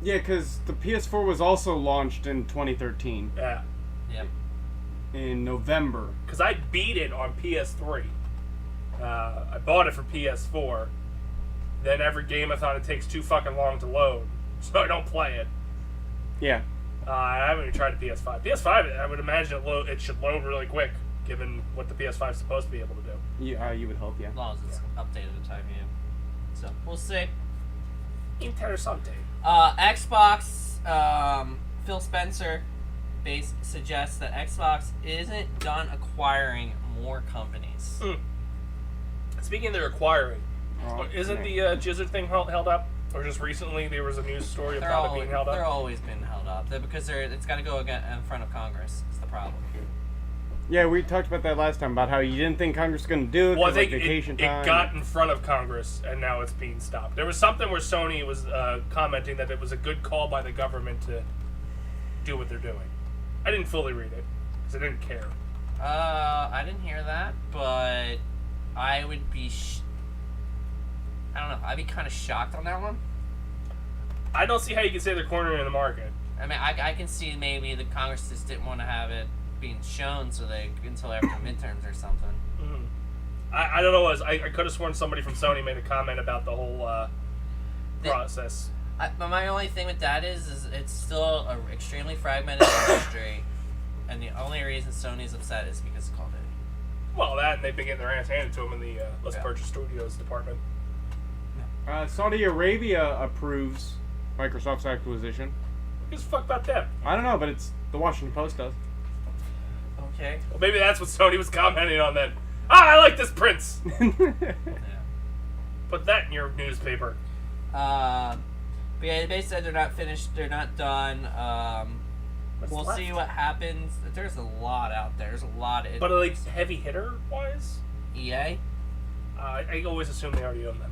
Yeah, because the PS4 was also launched in 2013 Yeah, Yep. in November. because I beat it on PS3. I bought it for PS4. Then every game-a-thon, it takes too fucking long to load, so I don't play it. Yeah. I haven't even tried the PS5. PS5, I would imagine it should load really quick, given what the PS5 is supposed to be able to do. You would hope, yeah. As long as it's updated in time, yeah. So, we'll see. Interessante. Xbox, Phil Spencer suggests that Xbox isn't done acquiring more companies. Speaking of their acquiring, isn't yeah. the Jizzard thing held up? Or just recently there was a news story about it being held They're up? always been held up. Because it's got to go again in front of Congress. It's the problem. Yeah, we talked about that last time, about how you didn't think Congress was going to do it Well, I because, like, think vacation time. it got in front of Congress, and now it's being stopped. There was something where Sony was commenting that it was a good call by the government to do what they're doing. I didn't fully read it, because I didn't care. I didn't hear that, but I would be... I don't know. I'd be kind of shocked on that one. I don't see how you can say they're cornering the market. I mean, I can see maybe the Congress just didn't want to have it being shown so they until after midterms or something. I don't know what it was. I could have sworn somebody from Sony made a comment about the whole process. But my only thing with that is it's still an extremely fragmented industry, and the only reason Sony's upset is because of Call of Duty. Well, that, and they've been getting their ass handed to them in the Let's Yeah. Purchase Studios department. Saudi Arabia approves Microsoft's acquisition. Who gives a fuck about them? I don't know, but it's the Washington Post does. Okay. Well, maybe that's what Sony was commenting on then. I like this prince! Yeah. Put that in your newspaper. But yeah, they said they're not finished. They're not done. What's We'll left? see what happens. There's a lot out there. There's a lot of. But like heavy hitter wise, EA. I always assume they already own them.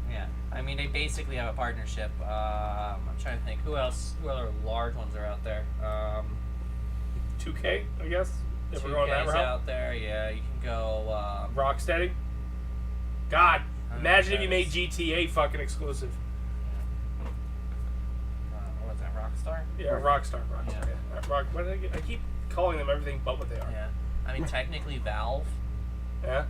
Yeah. I mean, they basically have a partnership. I'm trying to think. Who else? Who other large ones are out there? 2K, I guess. If we're going that 2K's route. out there. Yeah, you can go. Rocksteady. God, I imagine if don't you know made what GTA fucking exclusive. What was that? Rockstar. Yeah, Rockstar. Yeah. What did I keep calling them everything but what they are. Yeah. I mean, technically, Valve. Yeah.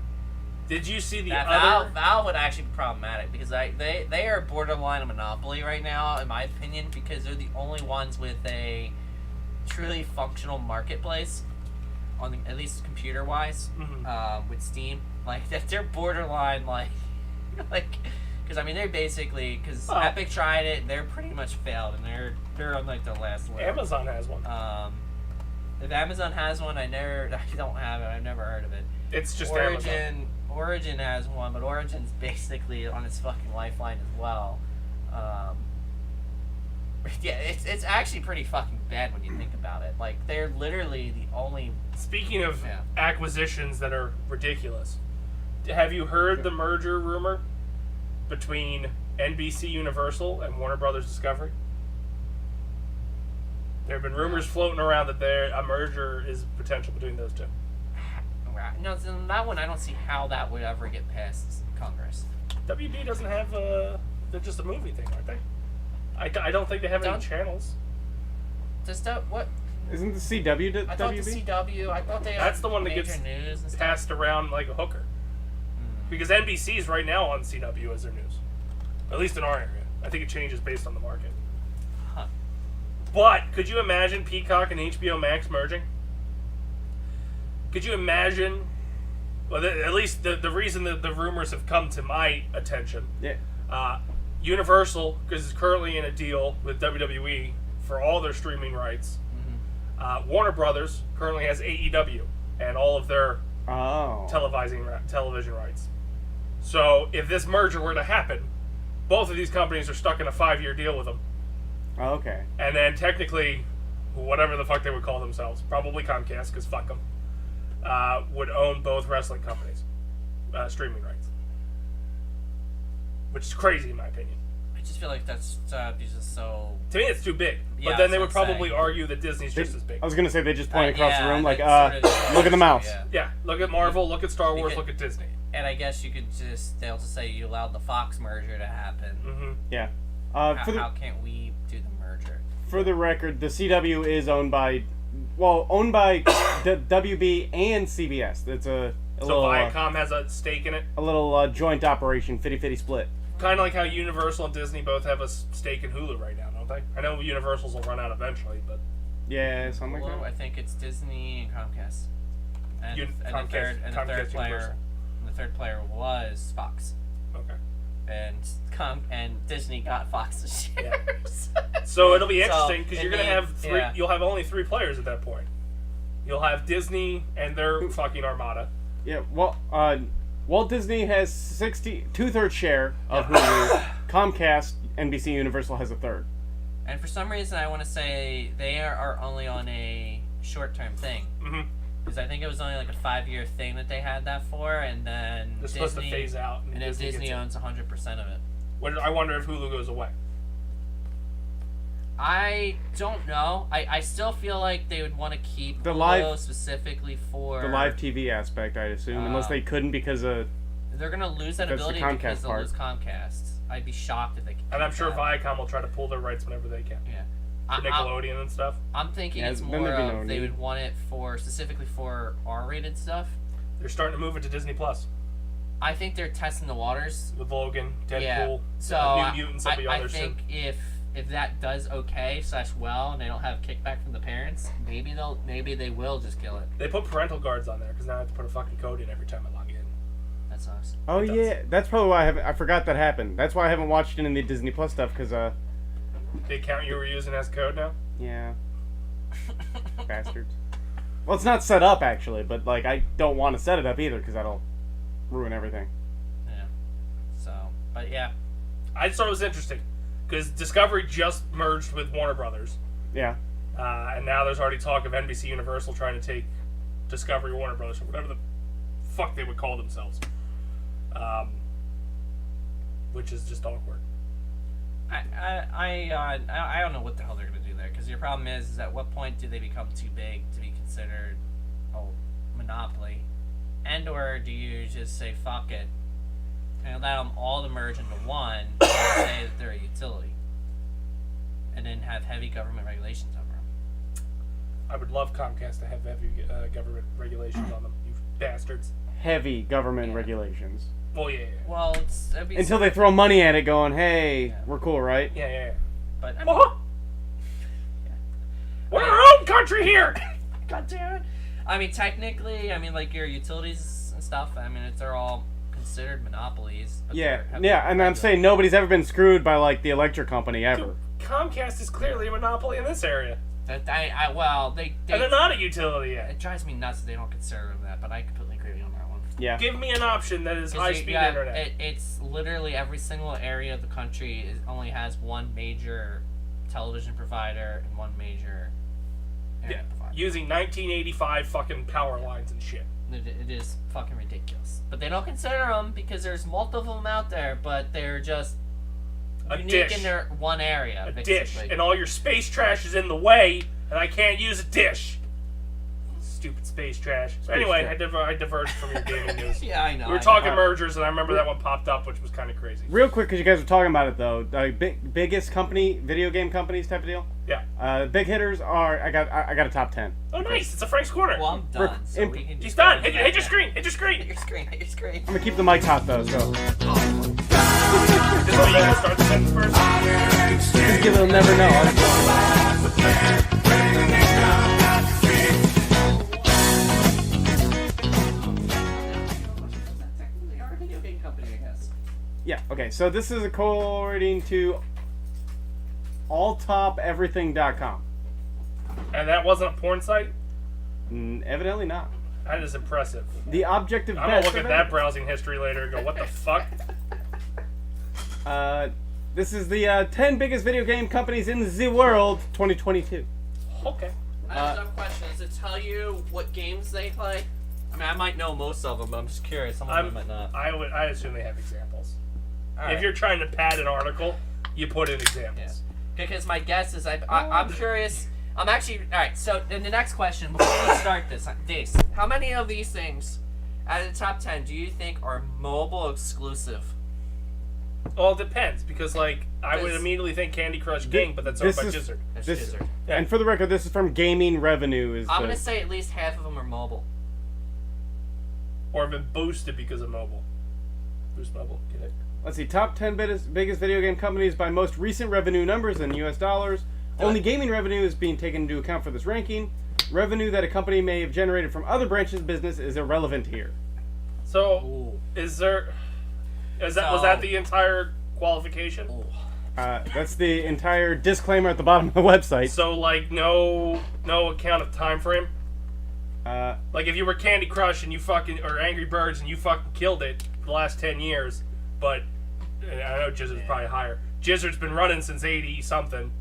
Did you see the That other? Valve would actually be problematic because they are borderline a monopoly right now, in my opinion, because they're the only ones with a truly functional marketplace, on the, at least computer wise, with Steam. Like they're borderline like because I mean they're basically because Oh. Epic tried it, they're pretty much failed, and they're on like the last leg. Amazon has one. If Amazon has one, I don't have it. I've never heard of it. It's just Amazon. Origin has one, but Origin's basically on its fucking lifeline as well. Yeah, it's actually pretty fucking bad when you think about it. Like, they're literally the only... Speaking of acquisitions that are ridiculous, have you heard the merger rumor between NBC Universal and Warner Brothers Discovery? There have been rumors floating around that a merger is potential between those two. No, so that one I don't see how that would ever get past Congress. WB doesn't have they're just a movie thing, aren't they? I don't think they have any channels. Does that what? Isn't the CW I thought WB? the CW. I thought they. That's the one that gets news and passed around like a hooker. Because NBC's right now on CW as their news, at least in our area. I think it changes based on the market. Huh. But could you imagine Peacock and HBO Max merging? Could you imagine? Well, at least the reason that the rumors have come to my attention. Yeah. Universal, because it's currently in a deal with WWE for all their streaming rights. Mm-hmm. Warner Brothers currently has AEW and all of their television rights. So if this merger were to happen, both of these companies are stuck in a 5-year deal with them. Oh, okay. And then technically, whatever the fuck they would call themselves, probably Comcast, because fuck them, would own both wrestling companies' streaming rights. Which is crazy in my opinion. I just feel like that's just so. To me, it's too big. Yeah, But then they would that's what I'm probably saying. argue that Disney's just as big. I was gonna say they just point across the yeah, room like, that's sort of- look at the mouse. Yeah. Yeah, look at Marvel, look at Star Wars, could- look at Disney. And I guess you could they'll just say you allowed the Fox merger to happen. Mm-hmm. Yeah. How can't we do the merger? For the record, the CW is owned by WB and CBS. It's a So little Viacom has a stake in it. a little joint operation, 50-50 split. Kind of like how Universal and Disney both have a stake in Hulu right now, don't they? I know Universal's will run out eventually, but Yeah, something like Hulu, that. I think it's Disney and Comcast. And, Comcast- the Comcast third player. Universal. And the third player was Fox. okay. And Disney got Fox's shares. So it'll be So, interesting because it you're gonna means- have three. yeah. You'll have only 3 players at that point. You'll have Disney and their fucking armada. Yeah, well, Walt Disney has 2/3 share of Hulu. Comcast, NBC Universal has a third. And for some reason, I want to say they are only on a short-term thing. Mm-hmm. Because I think it was only like a 5-year thing that they had that for, and then They're Disney, supposed to phase out, and then Disney gets it. owns 100% of it. I wonder if Hulu goes away. I don't know. I still feel like they would want to keep The Hulu live- specifically for The live TV aspect, I'd assume, unless they couldn't because of... They're gonna lose that That's the ability Comcast because they'll part. lose Comcast. I'd be shocked if they. And I'm sure that. Viacom will try to pull their rights whenever they can. Yeah. For Nickelodeon and stuff. I'm thinking Yeah, it's then more there'd be of no they need. would want it for specifically for R-rated stuff. They're starting to move it to Disney Plus I think they're testing the waters. with Logan, Deadpool, Yeah. So New Mutants will be on I there soon. think if that does okay/well and they don't have kickback from the parents, maybe they will just kill it. They put parental guards on there because now I have to put a fucking code in every time I log in. That sucks. Oh, It does. yeah, that's probably why I forgot that happened. That's why I haven't watched it in the Disney Plus stuff, because, The account you were using has code now? yeah. Bastards. Well, it's not set up, actually, but, like, I don't want to set it up either, because that'll ruin everything. Yeah. So, but yeah. I just thought it was interesting because Discovery just merged with Warner Brothers. Yeah. And now there's already talk of NBC Universal trying to take Discovery Warner Brothers or whatever the fuck they would call themselves. Which is just awkward. I don't know what the hell they're gonna do there because your problem is at what point do they become too big to be considered a monopoly, and or do you just say fuck it and allow them all to merge into one and say that they're a utility, and then have heavy government regulations over them? I would love Comcast to have heavy government regulations on them, you bastards. Heavy government Yeah. regulations. Well, yeah. Well, it'd be Until they throw money at it going, hey, we're cool, right? Yeah. but I mean, Oh! We're our own country here! God damn it. I mean, technically, like your utilities and stuff. I mean, they're all considered monopolies. But Yeah, they're yeah, heavily and I'm regulated. saying nobody's ever been screwed by, like, the electric company ever. Comcast is clearly a monopoly in this area. Well, they And they're not a utility yet. it drives me nuts that they don't consider them that, but I completely agree with you on that one. Yeah. Give me an option that is high-speed internet. It's literally every single area of the country only has one major television provider and one major internet provider. Using 1985 fucking power lines and shit. It is fucking ridiculous. But they don't consider them because there's multiple of them out there, but they're just A unique dish. in their one area. A basically. dish. And all your space trash is in the way, and I can't use a dish. Stupid space trash. So anyway, I diverged from your gaming news. Yeah, I know. We were talking mergers, and I remember that one popped up, which was kind of crazy. Real quick, because you guys were talking about it though, biggest company, video game companies type of deal. Yeah. Big hitters are I got a top 10. Oh, nice! It's a Frank's Corner. Well, I'm done. So we can He's just done. go to Hit your that. screen. Hit your screen. Hit your screen. Hit your screen. I'm gonna keep the mics hot though, so This way you can start the sentence first. just give it. They'll never know. Technically, are a video game company, I guess. Yeah. Okay. So this is according to alltopeverything.com. And that wasn't a porn site? Evidently not. That is impressive. The objective I'm gonna best look at that browsing history later and go, what the fuck? This is the 10 biggest video game companies in the world 2022. Okay. I have a dumb question. Does it tell you what games they play? I mean, I might know most of them, but I'm just curious. Some of them might not. I assume they have examples. All If right. you're trying to pad an article, you put in Yeah. examples. Because my guess is I'm curious. I'm actually all right. So then the next question before we start this, Dace, how many of these things out of the top 10 do you think are mobile exclusive? Well, it depends, because, like, I would This- immediately think Candy Crush King, but that's owned this by is- Gizzard. That's This- Gizzard. Yeah. And for the record, this is from Gaming Revenue. I'm gonna say at least half of them are mobile. Or have been boosted because of mobile. Boost mobile, get it? Let's see, top 10 biggest video game companies by most recent revenue numbers in U.S. dollars. Only gaming revenue is being taken into account for this ranking. Revenue that a company may have generated from other branches of business is irrelevant here. So, Ooh. was that the entire qualification? Ooh. That's the entire disclaimer at the bottom of the website. So, like, no account of time frame? Like, if you were Candy Crush and you fucking, or Angry Birds and you fucking killed it for the last 10 years, but, and I know Gizzard's probably higher. Gizzard's been running since 80-something,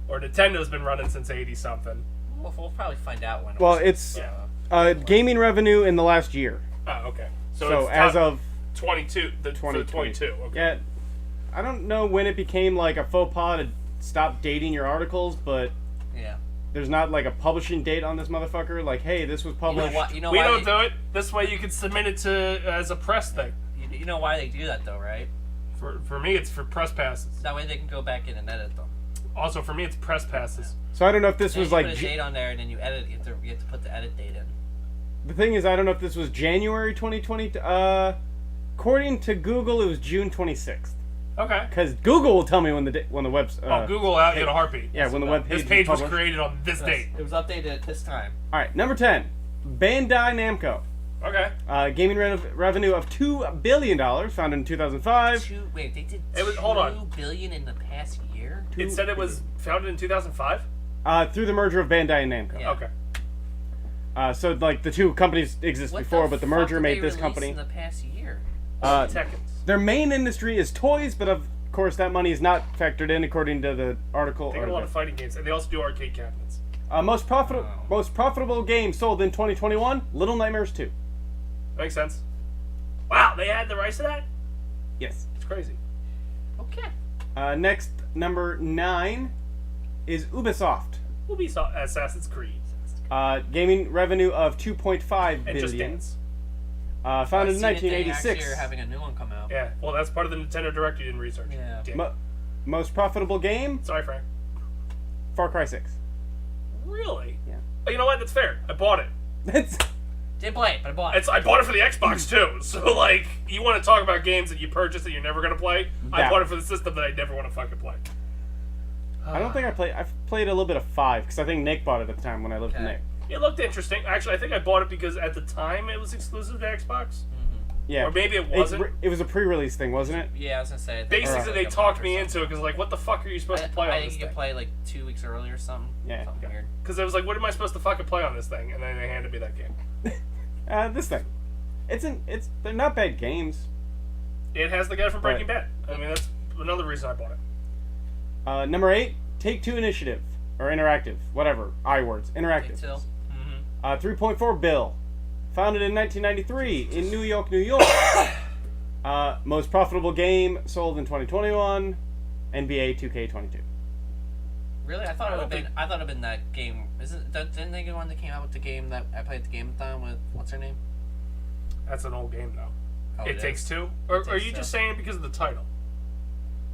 or Nintendo's been running since 80-something. We'll probably find out when. Well, it's Yeah. gaming revenue in the last year. Oh, okay. So it's as top of 22, for the 22, okay. yeah, I don't know when it became like a faux pas to stop dating your articles, but Yeah. there's not like a publishing date on this motherfucker. Like, hey, this was You know published. what? You know We why don't they, do it. This way you can submit it to as a press thing. You know why they do that though, right? For me, it's for press passes. That way they can go back in and edit them. Also, for me, it's press passes. So I don't know if this And was you like put a date on there, and then you edit. You have to put the edit date in. the thing is, I don't know if this was January 2020. According to Google, it was June 26th. Okay. Because Google will tell me when the website. Google out in a heartbeat. Yeah, when the web This page page was published. created on this date. It was updated at this time. All right, number 10, Bandai Namco. Okay. Gaming revenue of $2 billion, founded in 2005. Wait, they did It was- hold on. $2 billion in the past year? It said it was founded in 2005? Through the merger of Bandai and Namco. Yeah. Okay. So like the two companies exist What before, the but the fuck merger did made they this release company. in the past year? Tekkens. Their main industry is toys, but of course that money is not factored in according to the article. They got a lot of fighting games, and they also do arcade cabinets. Most profitable game sold in 2021, Little Nightmares 2. Makes sense. Wow, they had the rights to that? Yes. It's crazy. Okay. Next, number 9 is Ubisoft. Ubisoft Assassin's Creed. Gaming revenue of $2.5 And Just billion. Dance. Founded in I've seen that they 1986. actually are having a new one come out. Yeah, well, that's part of the Nintendo Direct you didn't research. Yeah. Dick. Most profitable game, Sorry, Frank. Far Cry 6. Really? Yeah. Oh, you know what? That's fair. I bought it. That's Didn't play it, but I bought it. I bought it for the Xbox too. So like, you want to talk about games that you purchase that you're never gonna play? I Yeah. bought it for the system that I never want to fucking play. I don't think I've played a little bit of 5 because I think Nick bought it at the time when I lived with Okay. Nick. It looked interesting. Actually, I think I bought it because at the time it was exclusive to Xbox. Yeah. Or maybe it wasn't. It was a pre-release thing, wasn't it? Yeah, I was gonna say. Basically, they talked me into it because like, what the fuck are you supposed to play on I this think you thing? could play like 2 weeks early or something. Yeah. Something weird. Because I was like, what am I supposed to fucking play on this thing? And then they handed me that game. This thing. They're not bad games. It has the guy from Breaking Right. Bad. I mean, that's another reason I bought it. Number 8, Take-Two Initiative. Or Interactive. Whatever. I-words. Interactive. Till. 3.4 bill. Founded in 1993 in New York, New York. Most profitable game sold in 2021. NBA 2K22. Really? I thought it would have don't been. I thought it would have been that game. Didn't they get one that came out with the game that I played the game-a-thon with? What's her name? That's an old game, though. Oh, It is? Takes Two? Or It are Takes you Two. just saying it because of the title?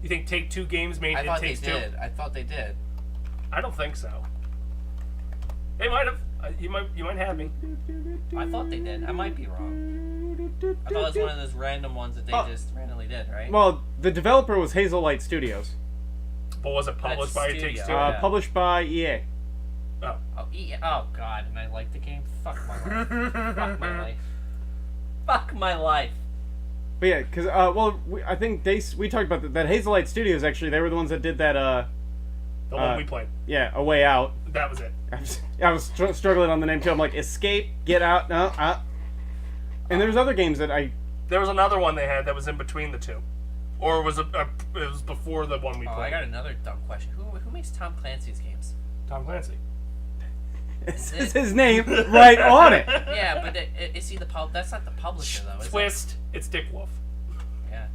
You think Take-Two games made I It thought they Takes Two? did. I thought they did. I don't think so. They might have. You might have me. I thought they did. I might be wrong. I thought it was one of those random ones that they just randomly did, right? Well, the developer was Hazellight Studios. But was it published by It Takes Two? studio. Yeah. Published by EA. Oh. Oh God! And I like the game. Fuck my life. Fuck my life. Fuck my life. But yeah, because, I think we talked about that Hazellight Studios, actually, they were the ones that did that, The one we played. yeah, A Way Out. That was it. I was struggling on the name, too. I'm like, Escape, Get Out, no, And there's other games that There was another one they had that was in between the two. Or was it was before the one we Oh, played. I got another dumb question. Who makes Tom Clancy's games? Tom Clancy. It says his name right on it. Yeah, but is he the That's not the publisher though. Is Twist. It's Dick Wolf. It? Yeah.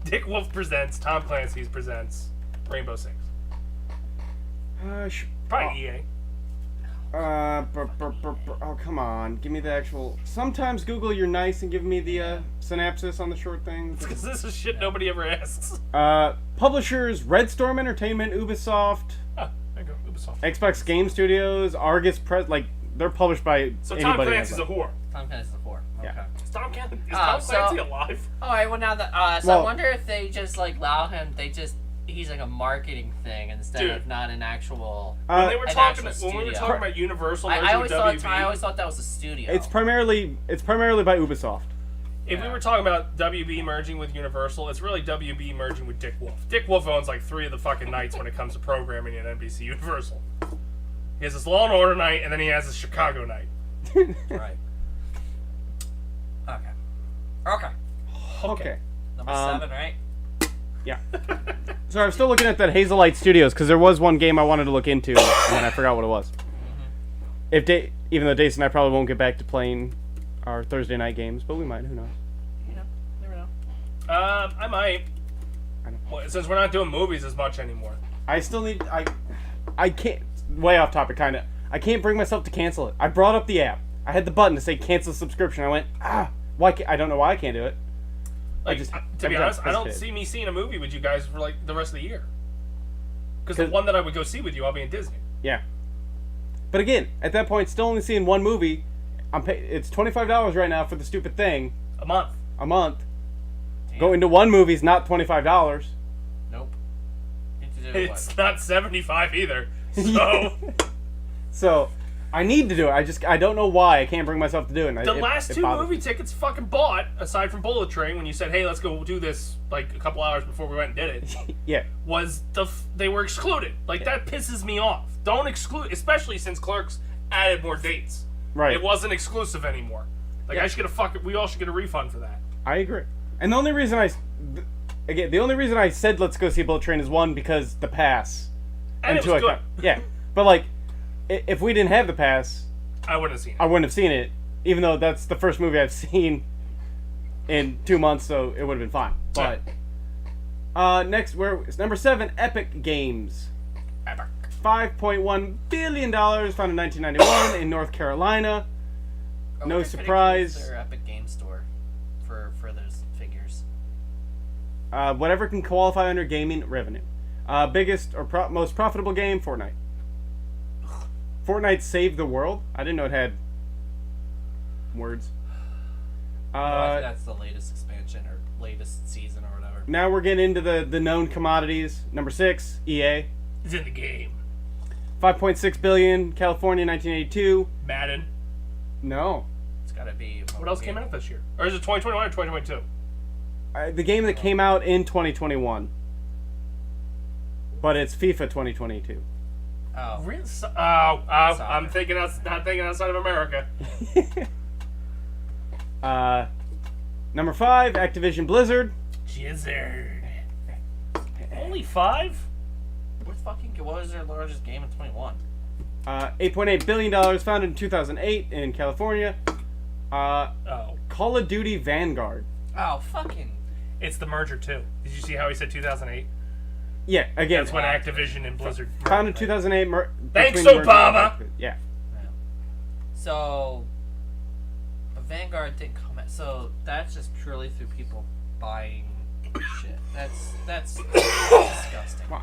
Dick Wolf presents. Tom Clancy's presents Rainbow Six. Probably EA. Oh, come on. Give me the actual... Sometimes, Google, you're nice and give me the synopsis on the short things. Because this is shit nobody ever asks. Publishers, Red Storm Entertainment, Ubisoft, Oh, there you go. Ubisoft. Xbox Game Studios, Argus Press, they're published by So Tom anybody. Clancy's a whore. Tom Clancy's the 4. Okay. Yeah. Is Tom so- Clancy alive? All right. Well, now that Well- I wonder if they just like allow him. He's like a marketing thing instead Dude. of not an actual. When they were an talking, actual when we were studio. talking about Universal merging I always with thought WB, I always thought that was a studio. It's primarily by Ubisoft. if we were talking about WB merging with Universal, it's really WB merging with Dick Wolf. Dick Wolf owns like 3 of the fucking nights when it comes to programming at NBC Universal. He has his Law and Order night, and then he has his Chicago night. right. Okay. Okay. Number 7, right? Yeah. So I'm still looking at that Hazellight Studios because there was one game I wanted to look into and then I forgot what it was. Even though Dace and I probably won't get back to playing our Thursday night games, but we might. Who knows? You know, never know. I might. I know. Well, since we're not doing movies as much anymore. I still need. I can't. Way off topic, kind of. I can't bring myself to cancel it. I brought up the app. I had the button to say cancel subscription. I went, why? I don't know why I can't do it. Like, just- to be every time honest, I don't hesitate. see me seeing a movie with you guys for like the rest of the year. Because the one that I would go see with you, I'll be in Disney. Yeah. But again, at that point, still only seeing one movie. It's $25 right now for the stupid thing. A month. A month. Damn. Going to one movie's not $25. Nope. You need to do It's not 75 either. So So I need to do it. I don't know why I can't bring myself to do it. the last 2 bothers movie me. tickets fucking bought, aside from Bullet Train, when you said, "Hey, let's go do this," like a couple hours before we went and did it, Yeah. was they were excluded. Like that pisses me off. Don't exclude, especially since Clerks added more dates. Right. It wasn't exclusive anymore. Like I should get we all should get a refund for that. I agree. And the only reason I said let's go see Bullet Train is one because the pass. And it two, was good. Yeah. But like, if we didn't have the pass, I wouldn't have seen it. I wouldn't have seen it. Even though that's the first movie I've seen in 2 months, so it would have been fine. But next, it's number 7, Epic Games. Epic. $5.1 billion, founded in 1991 in North Carolina. I No wonder if it surprise. includes their Epic Game Store for those figures. Whatever can qualify under gaming revenue. Biggest or most profitable game, Fortnite. Fortnite saved the world? I didn't know it had words. I think that's the latest expansion or latest season or whatever. Now we're getting into the known commodities. Number 6, EA. It's in the game. $5.6 billion, California, 1982. Madden. No. It's gotta be. What else came out this year? Or is it 2021 or 2022? The game that came out in 2021, but it's FIFA 2022. Oh. Really? I'm thinking not thinking outside of America. Number 5, Activision Blizzard. Jizzard. Only 5? What was their largest game in 21? $8.8 billion, founded in 2008 in California. Oh. Call of Duty Vanguard. Oh, fucking. It's the merger, too. Did you see how he said 2008? Yeah, again. That's when Activision and Blizzard merged. Founded 2008. Thanks, between Obama! Yeah. So, Vanguard didn't come out. So, that's just purely through people buying shit. That's disgusting in my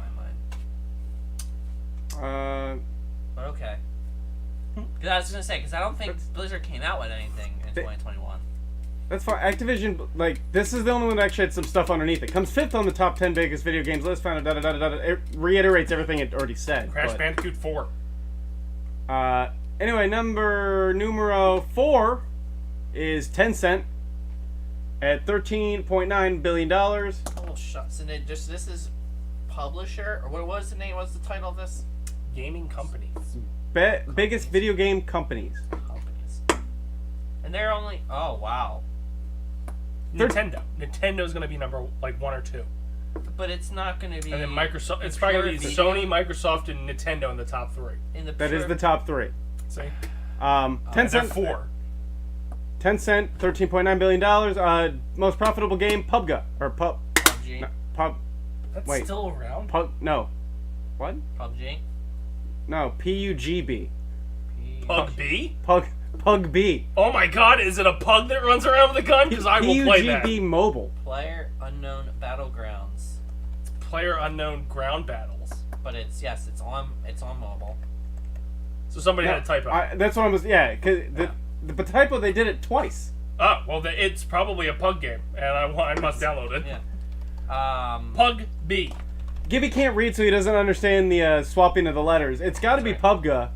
mind. But okay. Because I was going to say, because I don't think Blizzard came out with anything in 2021. That's fine. Activision, like, this is the only one that actually had some stuff underneath it. Comes 5th on the top 10 biggest video games list. Founded, It reiterates everything it already said. Crash Bandicoot 4. Anyway, numero 4 is Tencent at $13.9 billion. Oh, shucks. And this is publisher? Or what was the name? What's the title of this? Gaming companies. Biggest video game companies. And they're only... Oh, wow. Nintendo. Nintendo's going to be number, 1 or 2. But it's not going to be... And then Microsoft... It's probably going to be Sony, Microsoft, and Nintendo in the top 3. That is the top 3. See? Tencent... 4. Tencent, $13.9 billion. Most profitable game, PUBG. Or PUBG. No, That's still around? No. What? PUBG? No, PUGB. PUBG? PUGB. Oh my god, is it a pug that runs around with a gun? Because I will play that. PUGB Mobile. Player Unknown Battlegrounds. Player Unknown Ground Battles. But it's on mobile. So somebody had a typo. That's what I was... Yeah, because the typo, they did it twice. Oh, well, it's probably a pug game, and I must download it. Yeah. Pug B. Gibby can't read, so he doesn't understand the swapping of the letters. It's got to be PUBG,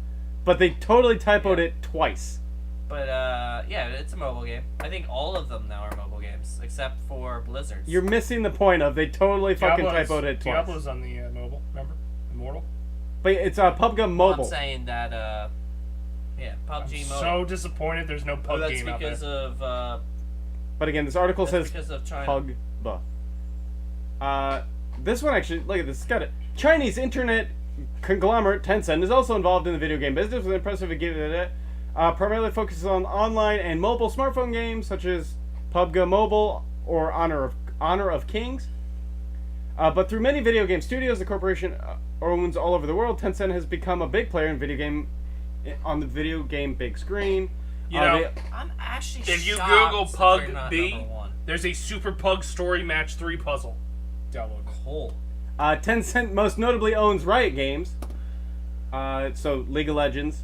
but they totally typoed it twice. But, yeah, it's a mobile game. I think all of them now are mobile games, except for Blizzard's. You're missing the point of they totally fucking typoed it twice. Diablo's on the mobile, remember? Immortal? But it's PUBG Mobile. I'm saying that, yeah, PUBG Mobile. So disappointed there's no pug game out there. That's because of, But again, this article says because of China. PUBG. This one actually, look at this. It's got it. Chinese internet conglomerate Tencent is also involved in the video game business with impressive primarily focuses on online and mobile smartphone games such as PUBG Mobile or Honor of Kings. But through many video game studios, the corporation owns all over the world. Tencent has become a big player in on the video game big screen. I'm actually if you shocked Google that Pug they're not B, number 1. there's a Super Pug Story Match 3 puzzle. Download it. Cool. Tencent most notably owns Riot Games. So League of Legends.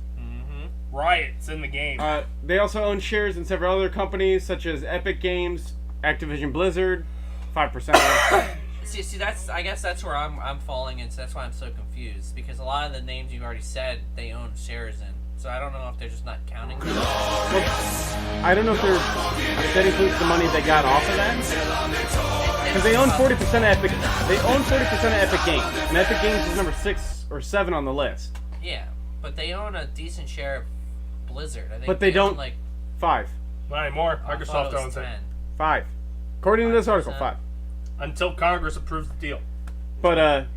Riot's in the game. They also own shares in several other companies such as Epic Games, Activision Blizzard, 5%. See, I guess that's where I'm falling into. That's why I'm so confused, because a lot of the names you've already said they own shares in. So I don't know if they're just not counting them. I don't know if that includes the money they got off of that. Because they own 40% of Epic. They own 40% of Epic Games, and Epic Games is number 6 or 7 on the list. Yeah, but they own a decent share of Blizzard. I think but they don't. own 5. Not anymore. Microsoft owns 10. it. 5. According to this article, 5. Until Congress approves the deal. But and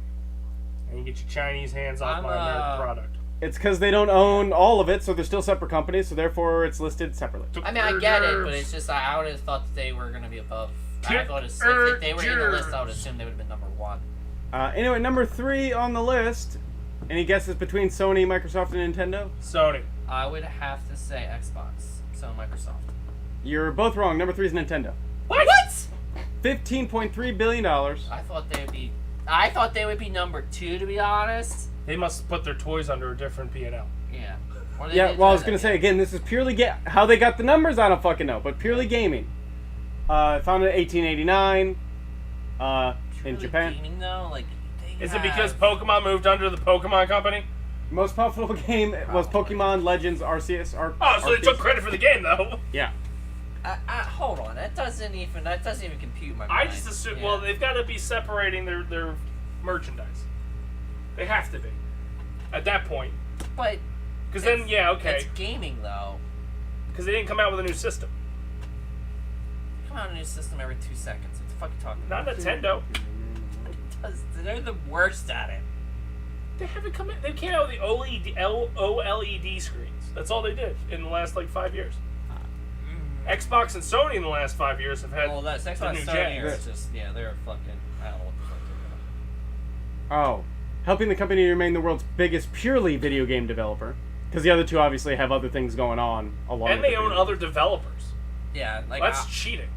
you get your Chinese hands off my American product. It's because they don't own all of it, so they're still separate companies, so therefore it's listed separately. I mean, I get it, but it's just I would have thought that they were going to be above. I thought if they were in the list, I would assume they would have been number 1. Anyway, number 3 on the list. Any guesses between Sony, Microsoft, and Nintendo? Sony. I would have to say Xbox, so Microsoft. You're both wrong. Number 3 is Nintendo. What? $15.3 billion. I thought they would be number 2, to be honest. They must put their toys under a different P&L. Yeah. Yeah, well, I was going to say, again, this is purely... How they got the numbers, I don't fucking know, but purely gaming. Founded in 1889 in Japan. Gaming, though? Is it because Pokemon moved under the Pokemon Company? Most profitable game was Pokemon Legends Arceus. Oh, so they took credit for the game though. Yeah. Hold on, that doesn't even compute in my mind. I just assume. Yeah. Well, they've got to be separating their merchandise. They have to be at that point. But Because then, yeah, okay. It's gaming though. Because they didn't come out with a new system. Come out with a new system every 2 seconds. What the fuck are you talking about? Not Nintendo. They're the worst at it. They haven't come. They came out with the OLED screens. That's all they did in the last like 5 years. Xbox and Sony in the last 5 years have had. Well, that's the Xbox new Sony gens. is just they're fucking. I don't know what the fuck they're Oh, helping the company remain the world's biggest purely video game developer, because the other two obviously have other things going on along. And with they the own video other developers. doing. Yeah, like That's cheating.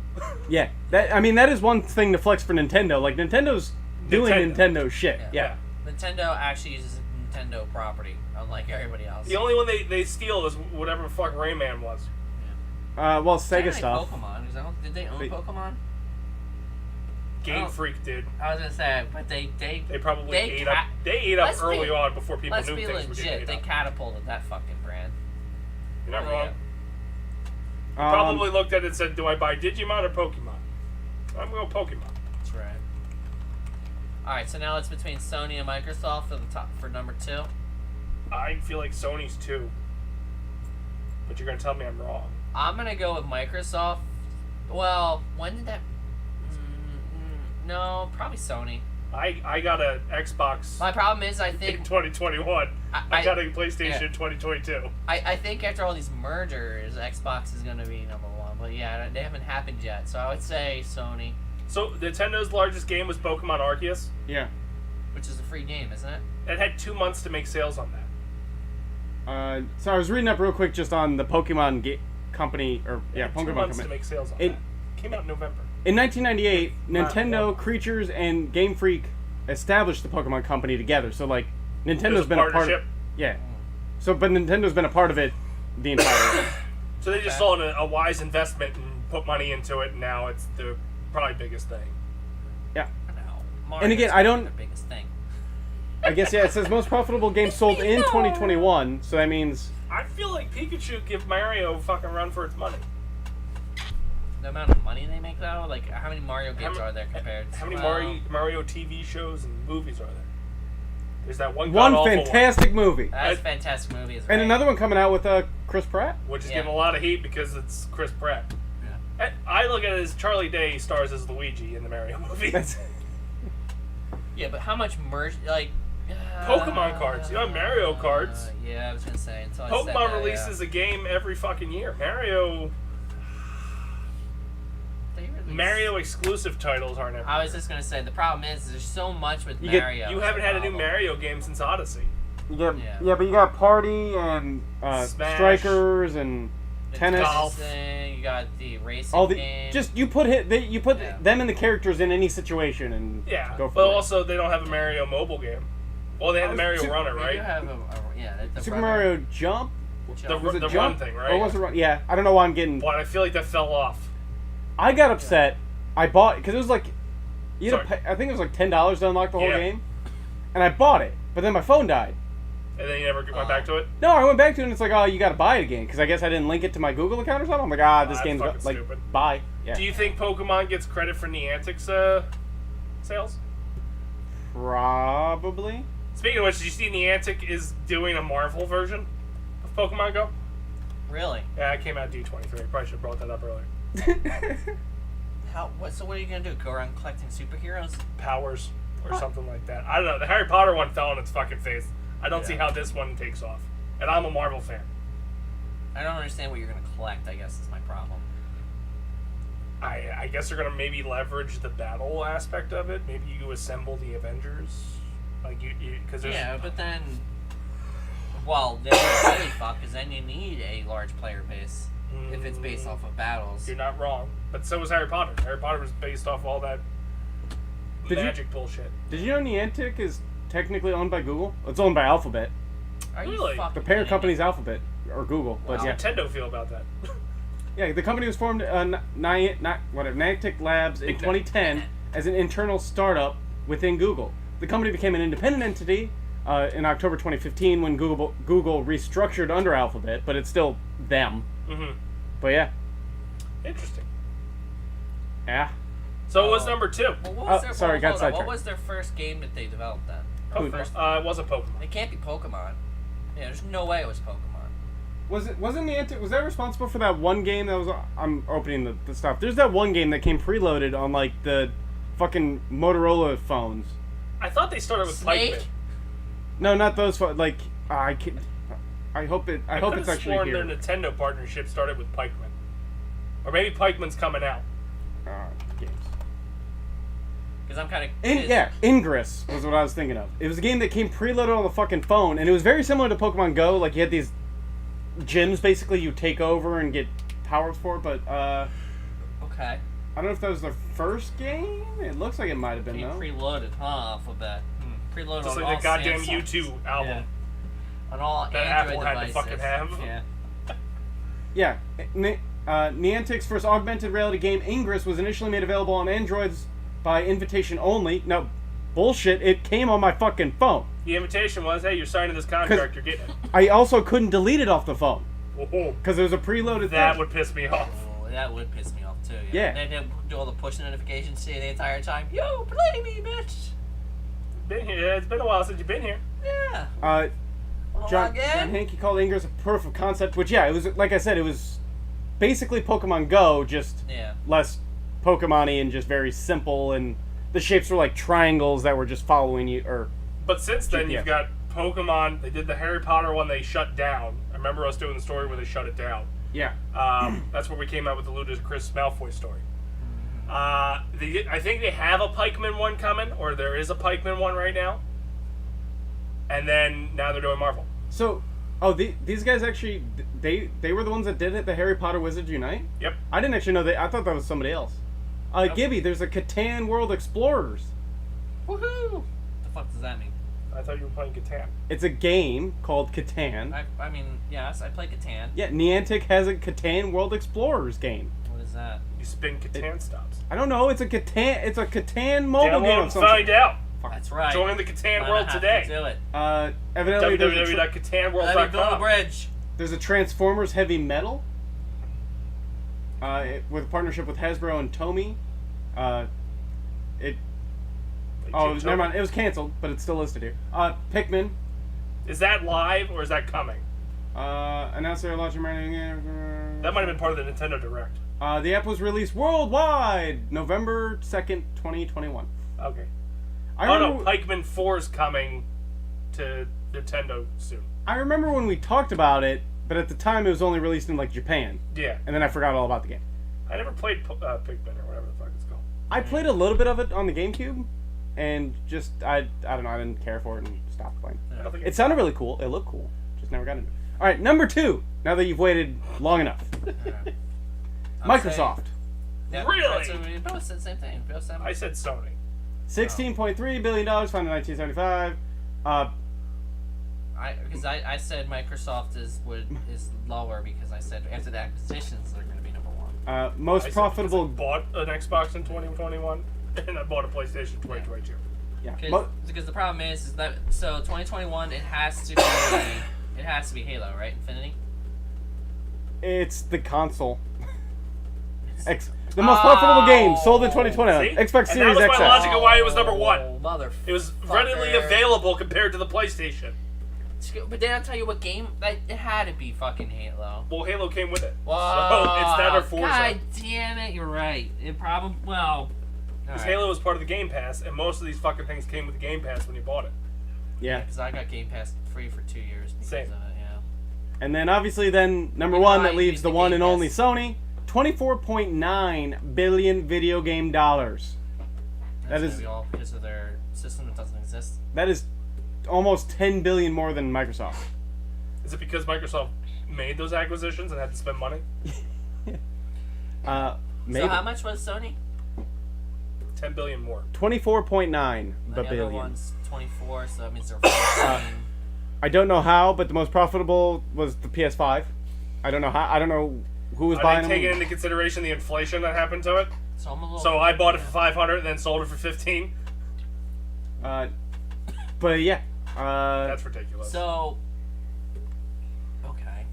Yeah, that is one thing to flex for Nintendo. Like Nintendo's doing Nintendo shit. Yeah. Nintendo actually uses Nintendo property, unlike everybody else. The only one they steal is whatever the fuck Rayman was. Well, Sega Technically stuff. Pokemon. 'Cause did they own Pokemon? Game Oh. Freak, dude. I was gonna say, but they Probably they ate ca- up. They ate up let's be- early on before people let's knew be things were getting legit. ate They up. catapulted that fucking brand. You're not Oh, wrong. yeah. Probably looked at it and said, "Do I buy Digimon or Pokemon?" I'm going Pokemon. That's right. All right, so now it's between Sony and Microsoft for the top for number 2. I feel like Sony's too, but you're gonna tell me I'm wrong. I'm gonna go with Microsoft. Well, when did that? No, probably Sony. I got a Xbox My problem is, I in think 2021. I got a PlayStation yeah. in 2022. I think after all these mergers, Xbox is gonna be number 1. But yeah, they haven't happened yet, so I would say Sony, So Nintendo's largest game was Pokemon Arceus. Yeah. which is a free game, isn't it? It had 2 months to make sales on that. So I was reading up real quick just on the Pokemon company, or It yeah, had 2 Pokemon months to company. make sales on It- that. Came out in November. In 1998, Nintendo, Wow. Creatures, and Game Freak established the Pokemon company together. So like, Nintendo's was a been a part partnership. of. Yeah. So, but Nintendo's been a part of it the entire. So they just saw a wise investment and put money into it, and now it's the probably biggest thing. Yeah. No. And again, Mario's I don't- the biggest thing. I guess yeah. It says most profitable game sold in 2021. So that means. I feel like Pikachu give Mario a fucking run for its money. The amount of money they make, though, like how many Mario games How are there compared? How many Well, Mario TV shows and movies are there? There's that one One god-awful fantastic movie. That's a fantastic movie. And another one coming out with Chris Pratt. which is Yeah. getting a lot of heat because it's Chris Pratt. Yeah. I look at it as Charlie Day stars as Luigi in the Mario movie. That's, Yeah, but how much merge like? Pokemon cards. You know, Mario cards. Yeah, I was gonna say until I said Pokemon that, releases a game every fucking year. They release- Mario exclusive titles aren't every I was year. just gonna say the problem is there's so much with You get- Mario. You is haven't the had a new problem. Mario game since Odyssey. you got, Yeah. yeah, but you got Party and Smash. Strikers and The tennis. Golf. thing, you got the racing All the game. just you put Yeah. them and the characters in any situation and Yeah, go for but it. also they don't have a Mario mobile game. Well, they had the Mario Super- Runner, They right? do have the Super runner. Mario Jump. The, Was it the Jump? run thing, right? Or was it run? Yeah, I don't know why I'm getting. But I feel like that fell off. I got upset. I bought because it was like, you had to Sorry. pay, I think it was like $10 to unlock the whole Yeah. game, and I bought it. But then my phone died. And then you never went back to it? No, I went back to it and it's like, oh, you got to buy it again because I guess I didn't link it to my Google account or something. I'm like, this that's game's fucking like stupid. buy. Yeah, Do you think Pokemon gets credit for Niantic's sales? probably. Speaking of which, did you see Niantic is doing a Marvel version of Pokemon Go? Really? Yeah, it came out D23. Probably should have brought that up earlier. So what are you gonna do? Go around collecting superheroes? Powers or something like that. I don't know. The Harry Potter one fell on its fucking face. I don't see how this one takes off. And I'm a Marvel fan. I don't understand what you're gonna collect. I guess is my problem. I guess they're gonna maybe leverage the battle aspect of it. Maybe you assemble the Avengers, like you because there's Yeah, but then, well, then you really fuck, because then you need a large player base if it's based off of battles. You're not wrong, but so was Harry Potter. Harry Potter was based off all that magic bullshit. Did you know Niantic is technically owned by Google? It's owned by Alphabet. Are you Really? fucking The parent kidding company's me? Alphabet or Google, but How yeah. does Nintendo feel about that? Yeah, the company was formed Niantic Labs in Big 2010 as an internal startup within Google. The company became an independent entity in October 2015 when Google restructured under Alphabet, but it's still them. Mm-hmm. But yeah. Interesting. Yeah. So it was number 2. Well, what was their, sorry, got hold on, sidetracked. what was their first game that they developed then? It was a Pokemon. It can't be Pokemon. Yeah, there's no way it was Pokemon. Wasn't Niantic, was that responsible for that one game that was, I'm opening the stuff. There's that one game that came preloaded on like the fucking Motorola phones. I thought they started with Snake? Pikmin. No, not those phones. Like, I hope it's could've actually sworn here. their Nintendo partnership started with Pikmin. Or maybe Pikmin's coming out. Games. Because I'm kind of... Ingress was what I was thinking of. It was a game that came preloaded on the fucking phone, and it was very similar to Pokemon Go. Like, you had these gyms, basically, you take over and get powers for, but, Okay. I don't know if that was their first game? It looks like it might have been, though. Preloaded, huh, Alphabet. Preloaded Just on like all the goddamn Samsung. U2 album. Yeah. On all That Android Apple had to devices. fucking have. Yeah. Yeah. Niantic's first augmented reality game, Ingress, was initially made available on Androids by invitation only. No, bullshit. It came on my fucking phone. The invitation was, hey, you're signing this contract, you're getting it. I also couldn't delete it off the phone Oh, because it was a preloaded that thing. would piss me off. Oh, that would piss me off too. Yeah. They do all the push notifications to you the entire time. Yo, play me, bitch. Been here. It's been a while since you've been here. Yeah. John Hankey called Ingress a proof of concept, which, yeah, it was, like I said, it was basically Pokemon Go, just less Pokemon-y and just very simple, and the shapes were like triangles that were just following you, or... But since then, you've got Pokemon. They did the Harry Potter one they shut down. I remember us doing the story where they shut it down. Yeah. That's where we came out with the Ludicrous Malfoy story. I think they have a Pikeman one coming, or there is a Pikeman one right now. And then now they're doing Marvel. So, these guys actually, they were the ones that did it, the Harry Potter Wizards Unite? Yep. I didn't actually know I thought that was somebody else. Gibby, there's a Catan World Explorers. Woohoo! The fuck does that mean? I thought you were playing Catan. It's a game called Catan. I mean, yes, I play Catan. Yeah, Niantic has a Catan World Explorers game. What is that? You spin Catan stops. I don't know, it's a Catan mobile game. Download and find out. That's right. Join the Catan Might world have today. To do it. Evidently, Let me build a www.catanworld.com. bridge. there's a Transformers Heavy Metal with a partnership with Hasbro and Tomy. Never mind. It was canceled, but it's still listed here. Pikmin. Is that live or is that coming? Announced their launch marketing. That might have been part of the Nintendo Direct. The app was released worldwide November 2nd, 2021. Okay. I no, remember, Pikeman 4 is coming to Nintendo soon. I remember when we talked about it, but at the time it was only released in like Japan. Yeah. And then I forgot all about the game. I never played Pikmin or whatever the fuck it's called. I played a little bit of it on the GameCube, and just I don't know, I didn't care for it and stopped playing. I don't think It sounded really cool. It looked cool. Just never got into it. All right, number 2. Now that you've waited long enough, Microsoft. Yeah, Really? We both said the same thing. We both said I said Sony. $16.3 billion founded in 1975. Because I said Microsoft is lower because I said after the acquisitions they're going to be number one. Most profitable. I bought an Xbox in 2021 and I bought a PlayStation in 2022. Yeah. Because the problem is that 2021 it has to be Halo, right? Infinity. It's the console. The most profitable game sold in 2020. See? Xbox And Series that was my XS. logic of why it was number 1. Oh, motherfucker. It was readily available compared to the PlayStation. But they don't tell you what game. It had to be fucking Halo. Well, Halo came with it. Whoa. So it's that or Forza. God damn it, you're right. It probably Because Halo was part of the Game Pass, and most of these fucking things came with the Game Pass when you bought it. Yeah. Because I got Game Pass free for 2 years because Same. of it. Yeah. And then obviously number You know, 1 I that leaves used the the one Game and only Pass. Sony, $24.9 billion video game dollars. That's That is- gonna be all because of their system that doesn't exist. That is almost $10 billion more than Microsoft. Is it because Microsoft made those acquisitions and had to spend money? Maybe. So how much was Sony? $10 billion more. 24.9 The other billion. one's 24, so that means they're 14. I don't know how, but the most profitable was the PS5. I don't know how. I don't know who was I buying didn't take them. into consideration the inflation that happened to it. So I'm a little. So I bought it for $500 and then sold it for $15. But yeah, That's ridiculous. So, okay,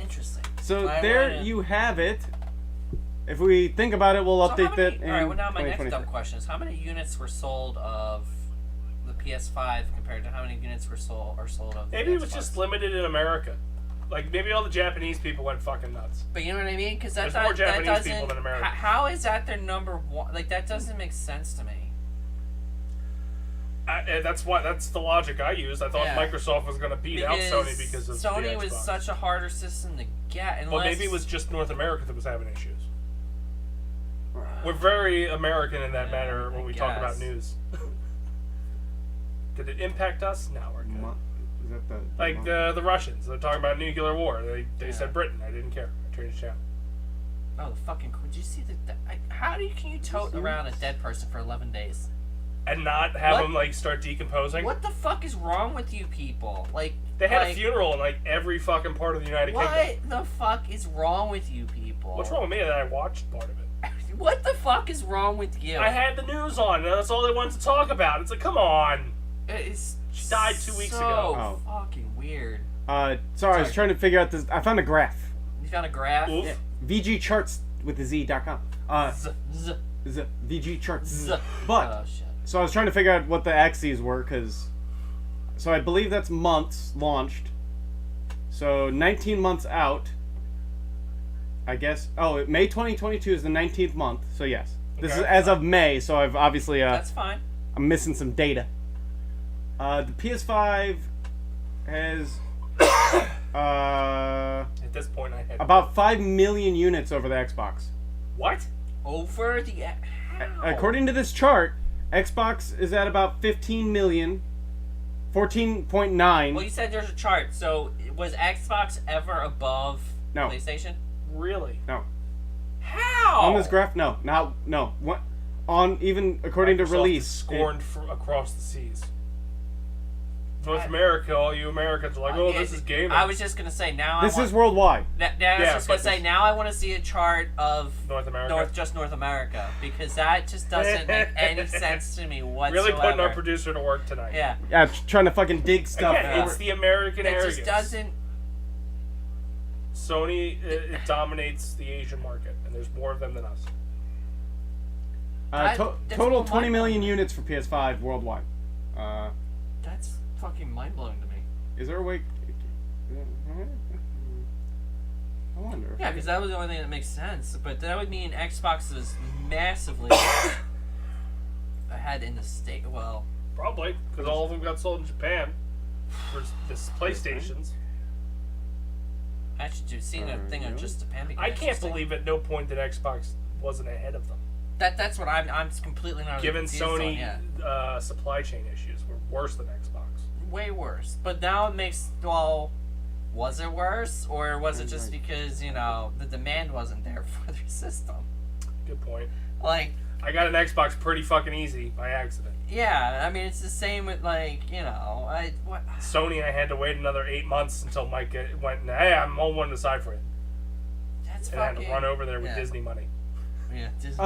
interesting. So there you have it. If we think about it, we'll update that in Alright, well now my next 2023. dumb question is how many units were sold of the PS5 compared to how many units were sold of the Maybe it was Xbox? just limited in America. Like, maybe all the Japanese people went fucking nuts. But you know what I mean? Because There's more Japanese people than Americans. How is that their number one? Like, that doesn't make sense to me. That's the logic I used. I thought Yeah. Microsoft was going to beat out Sony because of Sony the Xbox. was such a harder system to get. Unless... Well, maybe it was just North America that was having issues. We're very American in that manner when we talk about guess. news. Did it impact us? No, we're good. Is that the Like the Russians, they're talking about nuclear war. They Yeah. said Britain. I didn't care. I turned it down. Oh, the fucking... Did you see how can you tote around a dead person for 11 days? And not have What? them like start decomposing. What the fuck is wrong with you people? Like, They had a funeral in like every fucking part of the United Kingdom. What the fuck is wrong with you people? What's wrong with me that I watched part of it? What the fuck is wrong with you? I had the news on, and that's all they wanted to talk about. It's like, come on. It's She died 2 weeks so ago. Oh. fucking weird. sorry, I was trying to figure out this. I found a graph. You found a graph? Oof. Yeah. VGcharts with the Z.com. Z, z, VG charts. z. But Oh, shit. so I was trying to figure out what the axes were because. So I believe that's months launched. So 19 months out. I guess. Oh, May 2022 is the 19th month. So yes, this is Okay. as of May. So I've obviously That's fine. I'm missing some data. The PS5 has At this point, I had about 5 million units over the Xbox. what? Over the... How? According to this chart, Xbox is at about 15 million, 14.9. Well, you said there's a chart. So, was Xbox ever above No. PlayStation? Really? No. How? On this graph, no. What? On even according to Microsoft release, is scorned across the seas. North America, all you Americans are like, oh, this is gaming. I was just gonna say now. this is worldwide. I was Yeah, just gonna but say this- now I want to see a chart of North America. just North America because that just doesn't make any sense to me whatsoever. Really putting our producer to work tonight. Yeah. Yeah, trying to fucking dig stuff. Again, it's the American It arrogance. just doesn't. Sony it dominates the Asian market, and there's more of them than us. That's Total what 20 my- million units for PS5 worldwide. That's fucking mind blowing to me. Is there a way? I wonder. Yeah, because that was the only thing that makes sense. But that would mean Xbox is massively ahead in the state. Well, Probably, because all of them got sold in Japan for this PlayStations. I should do seeing a thing on really? just Japan. I can't believe at no point that Xbox wasn't ahead of them. That's what I'm completely not. Given confused on, Sony yeah. supply chain issues were worse than Xbox. Way worse. But now it makes was it worse or was it just because the demand wasn't there for their system? Good point. Like, I got an Xbox pretty fucking easy by accident. yeah, I mean it's the same with Sony, I had to wait another 8 months until Mike went, hey, I'm holding one aside for you. That's And I had fucking to run over there with yeah. Disney money. Yeah, Disney.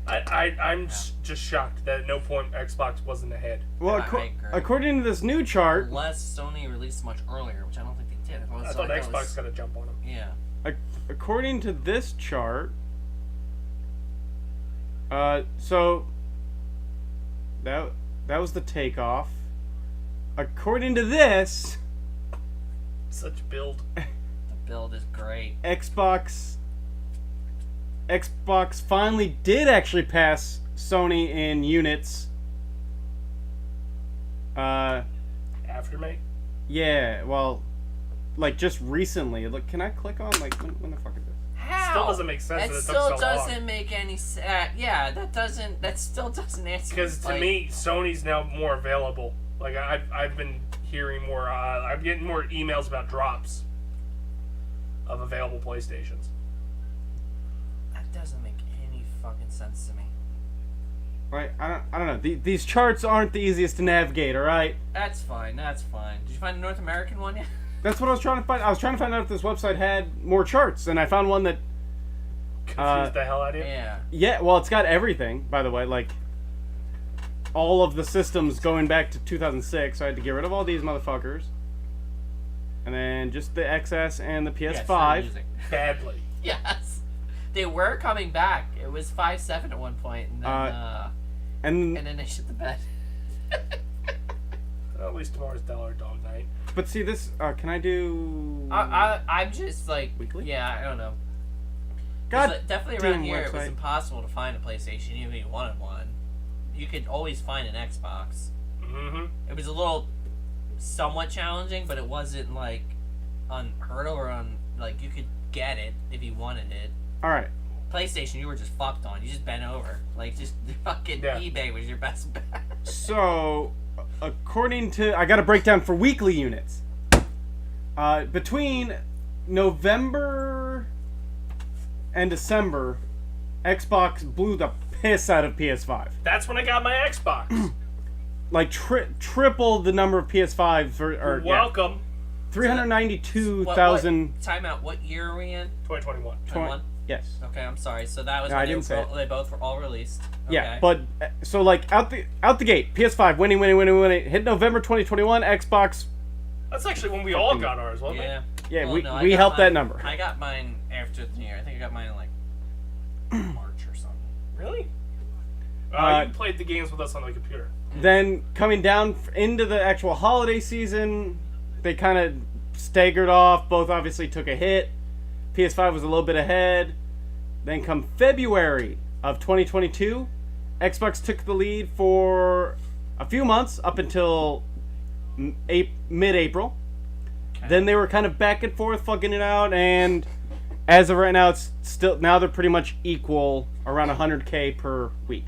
I'm just shocked that at no point Xbox wasn't ahead. Well, Yeah, I agree. according to this new chart, Unless Sony released much earlier, which I don't think they did. I thought Xbox got a jump on them. Yeah. according to this chart, so that was the takeoff. According to this, Such build. The build is great. Xbox finally did actually pass Sony in units. After May? Yeah, well, like just recently. Look, can I click on like when the fuck is this? How? Still doesn't make sense It that it took still so doesn't long. make any sense. Yeah, that still doesn't answer. Because to me, Sony's now more available. Like I've been hearing more. I'm getting more emails about drops of available PlayStations. that doesn't make any fucking sense to me. Right? I don't know. These charts aren't the easiest to navigate. All right. That's fine. Did you find a North American one yet? That's what I was trying to find. I was trying to find out if this website had more charts, and I found one that confused the hell out of you. Yeah. Yeah, well, it's got everything, by the way. Like, all of the systems going back to 2006. So I had to get rid of all these motherfuckers. And then just the XS and the PS5. Badly. Yes. They were coming back. It was 5.7 at one point, and then and then they shit the bed. Well, at least tomorrow's Dollar Dog Night. But see, this, can I do... I'm just like... Weekly? Yeah, I don't know. God, Definitely around damn here, it was website. impossible to find a PlayStation, even if you wanted one. You could always find an Xbox. Mm-hmm. It was a little somewhat challenging, but it wasn't, like, unheard of or like, you could get it if you wanted it. Alright. PlayStation, you were just fucked on. You just bent over. Like, just fucking eBay was your best bet. So, according to... I got a breakdown for weekly units. Between November and December, Xbox blew the piss out of PS5. That's when I got my Xbox. Like, triple the number of PS5s. Welcome. 392,000... Time out. What year are we in? 2021. 21? Yes. Okay, I'm sorry. So that was No, when I didn't say it. they both were all released. Okay. Yeah, but so like out the gate, PS5 winning. Hit November 2021, Xbox. That's actually when we all got ours, wasn't Yeah. Yeah, Well, no, I we got helped mine- that number. I got mine after the year. I think I got mine in like March or something. it? Really? You played the games with us on the computer. Then coming down into the actual holiday season, they kind of staggered off. Both obviously took a hit. PS5 was a little bit ahead. Then come February of 2022, Xbox took the lead for a few months up until mid-April. Okay. Then they were kind of back and forth, fucking it out, and as of right now, it's still now they're pretty much equal, around 100K per week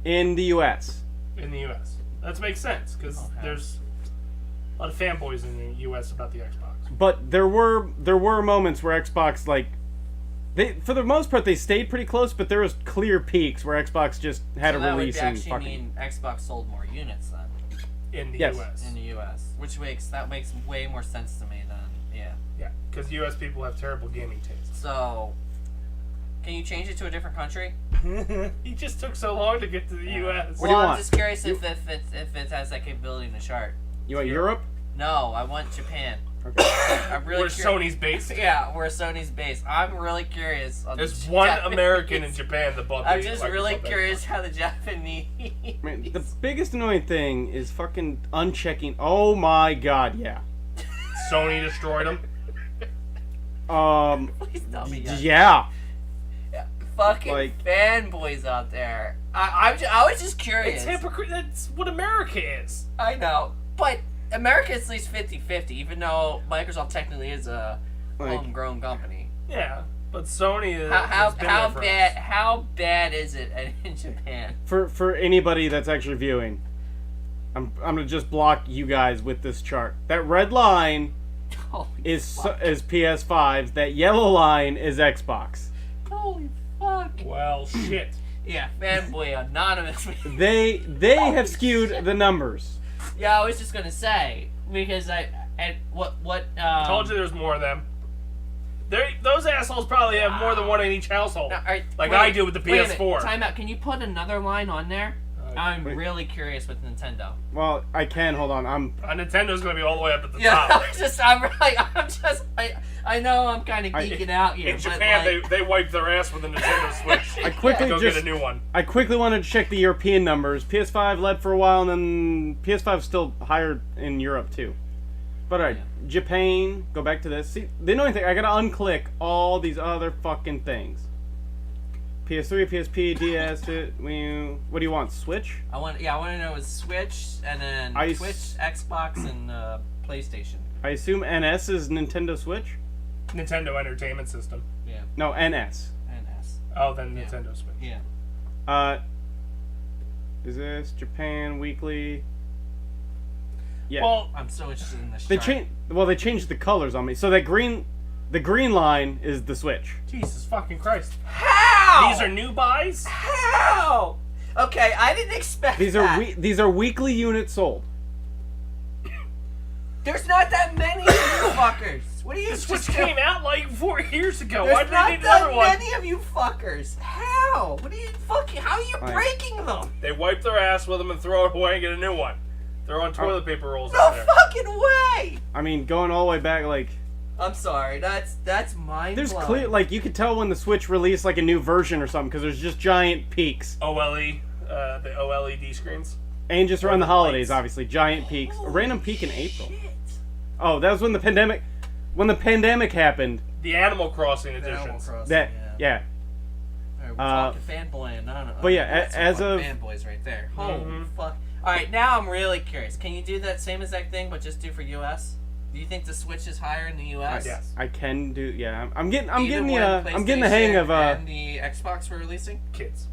in the U.S. In the U.S. That makes sense, because there's a lot of fanboys in the U.S. about the Xbox. But there were moments where Xbox, like, they for the most part they stayed pretty close, but there was clear peaks where Xbox just had So a that would release and actually fucking. mean Xbox sold more units then In the Yes. U.S. in the U.S., which makes way more sense to me than Yeah, because U.S. people have terrible gaming taste. So, can you change it to a different country? He just took so long to get to the U.S. What do you I'm want? just curious if it has that capability in the chart. You want Europe? No, I want Japan. Okay. I'm really Where Sony's based. Yeah, where Sony's based. I'm really curious. On There's the one Japanese- American in Japan that bought the I'm just really Microsoft curious Xbox. how the Japanese. Man, the biggest annoying thing is fucking unchecking. Oh my god, yeah. Sony destroyed them. Please tell me yes. Yeah. Fucking Like- fanboys out there. I was just curious. It's hypocrite. That's what America is. I know, but America is at least 50-50, even though Microsoft technically is a Like- homegrown company. Yeah, but Sony is. How has been there for bad us. how bad is it in Japan? For anybody that's actually viewing, I'm gonna just block you guys with this chart. That red line Holy is fuck. is PS5s. That yellow line is Xbox. Holy fuck. Well, shit. Yeah, fanboy anonymous. They have skewed the numbers. Yeah, I was just gonna say because what Told you there's more of them. Those assholes probably have more than one in each household. Now, alright, Like wait- I do with the wait a minute, PS4. Time out. Can you put another line on there? I'm wait. really curious with Nintendo. Well, I can hold on. Nintendo's gonna be all the way up at the Yeah, top. I know I'm kind of geeking out here. In but Japan, like, they wipe their ass with a Nintendo Switch. I quickly Go just get a new one. I quickly wanted to check the European numbers. PS5 led for a while, and then PS5 still higher in Europe too. But alright, Japan. Go back to this. See, the annoying thing, I gotta unclick all these other fucking things. PS3, PSP, DS. What do you want? Switch? I want to know is Switch and then Switch, Xbox, and PlayStation. I assume NS is Nintendo Switch. Nintendo Entertainment System. Yeah, No, NS. NS. Oh, then Nintendo Switch. Yeah. Is this Japan Weekly? Yeah. Well, I'm so interested in this. They chart. They changed the colors on me. So the green line is the Switch. Jesus fucking Christ. How? These are new buys? How? Okay, I didn't expect These that. these are weekly units sold. There's not that many of you fuckers. What are you? The Switch just came out like 4 years ago. Why There's did they not need another that one? many of you fuckers. How? What are you fucking? How are you Like- breaking them? They wipe their ass with them and throw it away and get a new one. They're on toilet paper rolls No out there. fucking way. I mean, going all the way back, like I'm sorry. That's mind there's blowing. clear, like you could tell when the Switch released like a new version or something because there's just giant peaks. OLE, the OLED screens. And just Or around the the holidays, lights. obviously, giant peaks. A random peak in April. Shit. Oh, that was when the pandemic. When the pandemic happened. The Animal Crossing Animal editions. Crossing, That yeah. yeah. Alright, we're talking fanboy, no. but yeah, that's some as fucking of- fanboys right there. Holy Mhm. fuck! All right, now I'm really curious. Can you do that same exact thing, but just do for U.S.? Do you think the Switch is higher in the U.S.? Yes. I can do. Yeah, I'm getting Even the when I'm getting the hang PlayStation of and the Xbox were releasing. Kids.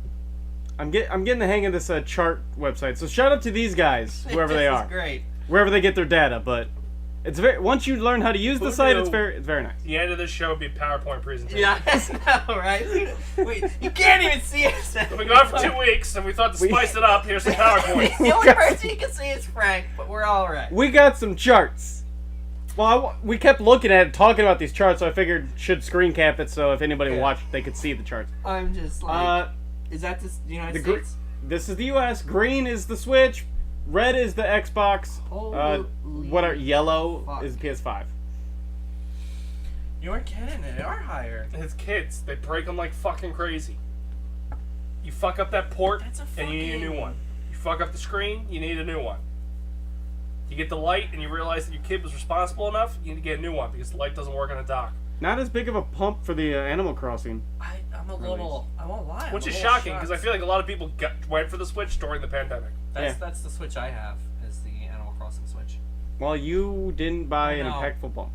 I'm getting the hang of this chart website. So shout out to these guys, whoever they This are, is great. wherever they get their data. But it's very once you learn how to use the Who site, knew? it's very nice. The end of this show would be a PowerPoint presentation. Yeah, I know, right? Wait, you can't even see us. We've been gone for 2 weeks, and we thought to spice it up. Here's some PowerPoint. The only person you can see is Frank, but we're all right. We got some charts. Well, we kept looking at it, talking about these charts, so I figured should screen cap it so if anybody Yeah. watched, they could see the charts. I'm just like, Uh, is that the United the gr- States? this is the U.S. Green is the Switch. Red is the Xbox. Holy Yellow fuck. is the PS5. You're kidding. They are higher. His kids, they break them like fucking crazy. You fuck up that port, That's a and you need a new fucking- one. You fuck up the screen, you need a new one. You get the light, and you realize that your kid was responsible enough, you need to get a new one because the light doesn't work on a dock. Not as big of a pump for the Animal Crossing. I'm a little. I won't lie. Which I'm is a little shocking because I shocked. feel like a lot of people went for the Switch during the pandemic. That's the Switch I have. Is the Animal Crossing Switch. Well, you didn't buy an No. impactful pump.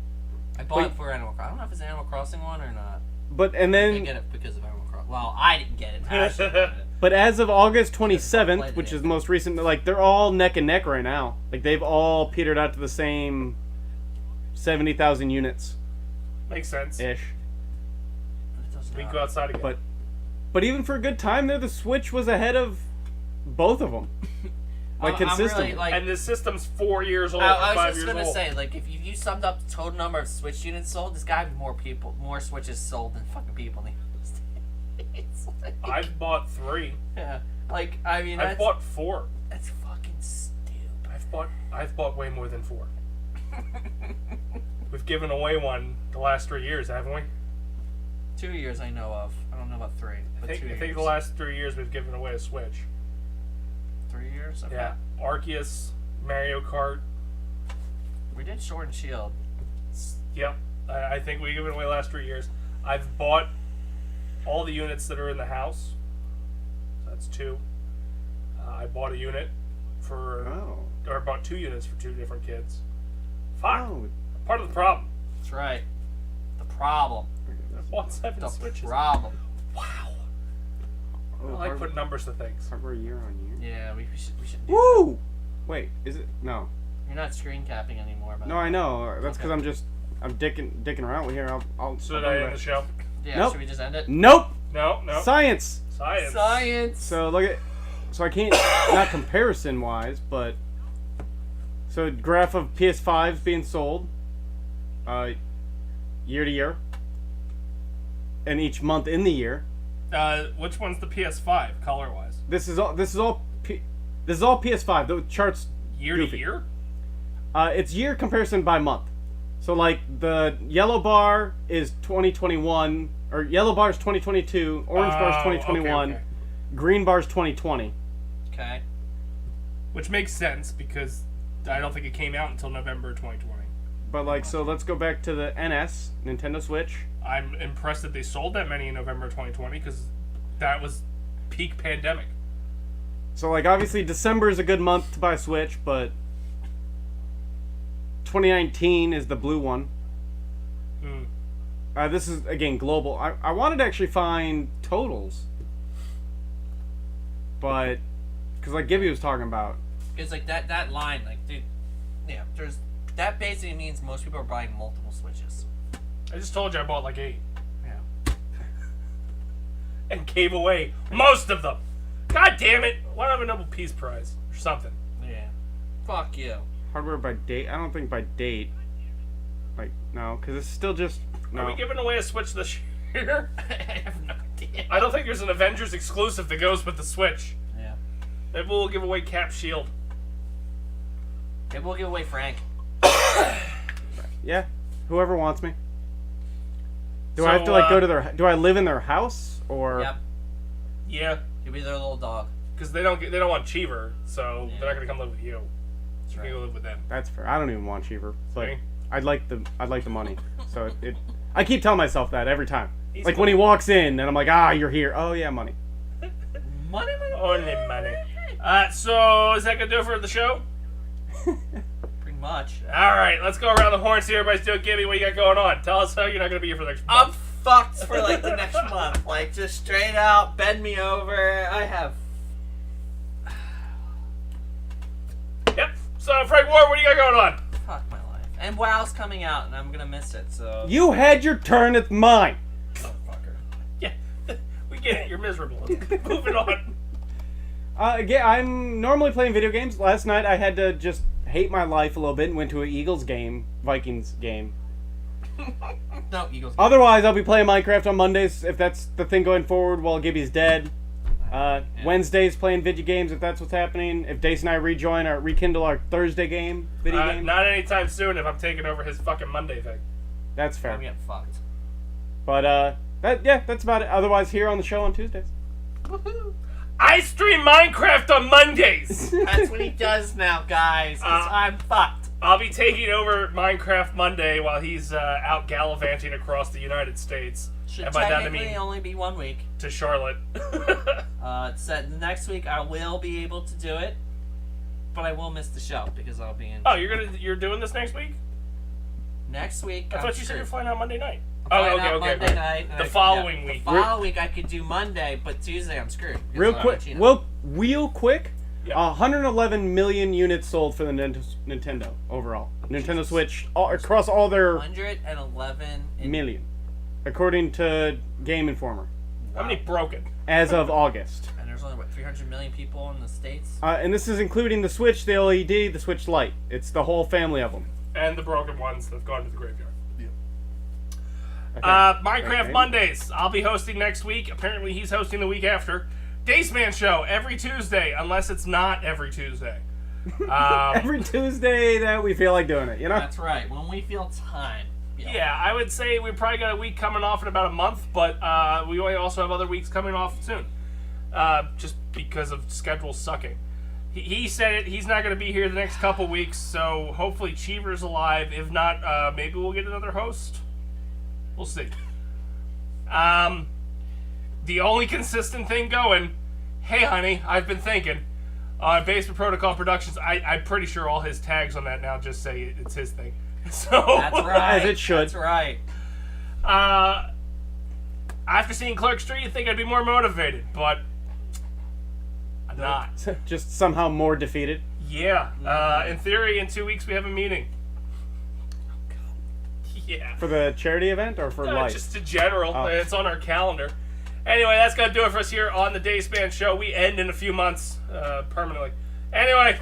I bought Wait. it for Animal Crossing. I don't know if it's an Animal Crossing one or not. But and I then, get it because of Animal Crossing. Well, I didn't get it. Ashley got it. but as of August Played 27th, it. which is the most recent, like they're all neck and neck right now. Like they've all petered out to the same 70,000 units Makes sense. ish. But it does We not. can go outside again. But even for a good time there, the Switch was ahead of both of them. Like I'm consistently. really, like, and this system's 4 years old. I or was 5 just years gonna old. say, like, if you summed up the total number of Switch units sold, there's gotta be more Switches sold than fucking people in the States. Like, I've bought 3. yeah, like, I mean, I've that's, bought 4. that's fucking stupid. I've bought way more than 4. We've given away one the last 3 years, haven't we? 2 years I know of. I don't know about 3, but I 2 years. think the last 3 years we've given away a Switch. 3 years. Okay. Yeah, Arceus, Mario Kart. We did Sword and Shield. Yep, I think we've given away the last 3 years. I've bought all the units that are in the house. So that's 2. I bought a unit for, Oh. or bought 2 units for 2 different kids. Fuck. Oh. Part of the problem. That's right. The problem. I bought 7 The Switches. problem. Wow. I like putting numbers to things. Hardware year on year. Yeah, we should do that. Woo! Wait, is it? No. You're not screen capping anymore, but No, I know. That's because Okay. I'm dicking around with here. I'll So I'll did I do end that. the show? yeah. Nope. Should we just end it? Nope. No, no. Science. Science. Science. So look at. So I can't not comparison wise, but so graph of PS5s being sold, year to year, and each month in the year. Which one's the PS5 color wise? This is all PS5. The charts Year goofy. to year? It's year comparison by month. So like the yellow bar is 2021, or yellow bar is 2022, orange bar is 2021, okay. green bar is 2020. Okay. Which makes sense because I don't think it came out until November 2020. But like, so let's go back to the NS, Nintendo Switch. I'm impressed that they sold that many in November 2020 because that was peak pandemic. So like, obviously December is a good month to buy a Switch, but 2019 is the blue one. Hmm. This is again global. I wanted to actually find totals, but because like Gibby was talking about. Because like that line, like, dude, yeah, there's that basically means most people are buying multiple Switches. I just told you I bought like 8 Yeah. and gave away most of them. God damn it! Why don't I have a Nobel Peace Prize or something? Yeah. Fuck you. Hardware by date. I don't think by date. Like, no, because it's still just... No. Are we giving away a Switch this year? I have no idea. I don't think there's an Avengers exclusive that goes with the Switch. Yeah. Maybe we'll give away Cap Shield. Maybe we'll give away Frank. Yeah, whoever wants me. Do So, I have to, like, go to their... Do I live in their house, or... Yep. Yeah, You'll be their little dog. because they don't want Cheever, so Yeah. they're not gonna come live with you. That's You right. can go live with them. That's fair. I don't even want Cheever, but See? I'd like the money. So it I keep telling myself that every time. He's Like cool. when he walks in, and I'm like, you're here. Oh yeah, money. Money. Only money. So is that gonna do it for the show? Pretty much. All right, let's go around the horn. See everybody's doing. Give me what you got going on. Tell us how you're not gonna be here for the next I'm month. fucked for like the next month. Like just straight out, bend me over. I have. Yep. So Frank Ward, what do you got going on? Fuck my life. And WoW's coming out, and I'm gonna miss it. So. You had your turn. It's mine. Motherfucker. Yeah, we get it. You're miserable. Moving on. Yeah, I'm normally playing video games. Last night I had to just hate my life a little bit and went to an Eagles game, Vikings game. No, Eagles. Otherwise, I'll be playing Minecraft on Mondays if that's the thing going forward while Gibby's dead. Wednesdays playing video games if that's what's happening. If Dace and I rekindle our Thursday game, video game. Not anytime soon. If I'm taking over his fucking Monday thing. That's fair. I'm getting fucked. But that's about it. Otherwise, here on the show on Tuesdays. Woohoo! I stream Minecraft on Mondays. That's what he does now, guys. 'Cause I'm fucked. I'll be taking over Minecraft Monday while he's out gallivanting across the United States. Should And by that I technically mean only be 1 week. to Charlotte. It's said next week I will be able to do it, but I will miss the show because I'll be in. Oh, you're doing this next week? Next week. I thought you said you're flying out Monday night. Flying Okay. out Monday night. The following week. The following week I could do Monday, but Tuesday I'm screwed. because Real I'm quick, in Chino. real quick. Yeah. 111 million units sold for the Nintendo overall. Nintendo Switch across all their 111 million, according to Game Informer, How many broken? as of August. And there's only 300 million people in the States. And this is including the Switch, the LED, the Switch Lite. It's the whole family of them. And the broken ones that have gone to the graveyard. Okay. Minecraft Okay. Mondays. I'll be hosting next week. Apparently he's hosting the week after. Dace Man Show every Tuesday, unless it's not every Tuesday. Every Tuesday that we feel like doing it, you know? That's right. When we feel time. Yeah, I would say we probably got a week coming off in about a month, but we also have other weeks coming off soon. Just because of schedule sucking. He said it. He's not going to be here the next couple weeks, so hopefully Cheever's alive. If not, maybe we'll get another host. We'll see. The only consistent thing going, hey honey, I've been thinking. On Basement Protocol Productions, I'm pretty sure all his tags on that now just say it's his thing. So That's right. As it should. That's right. After seeing Clark Street, you'd think I'd be more motivated, but I'm not. Just somehow more defeated. Yeah. In theory, in 2 weeks we have a meeting. Yeah. For the charity event or for life? Just in general. Oh. It's on our calendar. Anyway, that's going to do it for us here on the Dace Man Show. We end in a few months, permanently. Anyway,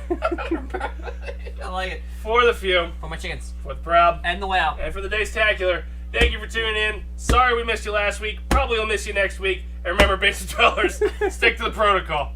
I like it. for the few, For my chickens. for the proud, And the wow. and for the Dace-tacular, thank you for tuning in. Sorry we missed you last week. Probably will miss you next week. And remember, Basement Dwellers, stick to the protocol.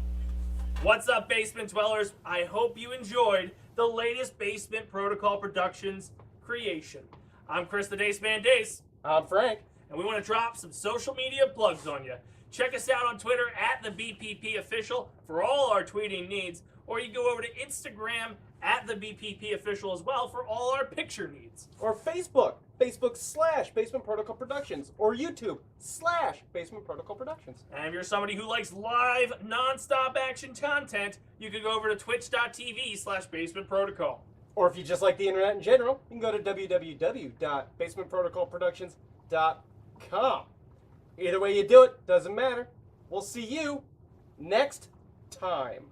What's up, Basement Dwellers? I hope you enjoyed the latest Basement Protocol Productions creation. I'm Chris the Dace Man Dace. I'm Frank. And we want to drop some social media plugs on you. Check us out on Twitter at the BPP Official for all our tweeting needs, or you go over to Instagram at the BPP Official as well for all our picture needs. Or Facebook/Basement Protocol Productions, or YouTube/Basement Protocol Productions. And if you're somebody who likes live, non-stop action content, you can go over to twitch.tv/Basement Protocol. Or if you just like the internet in general, you can go to www.basementprotocolproductions.com. Either way you do it, doesn't matter. We'll see you next time.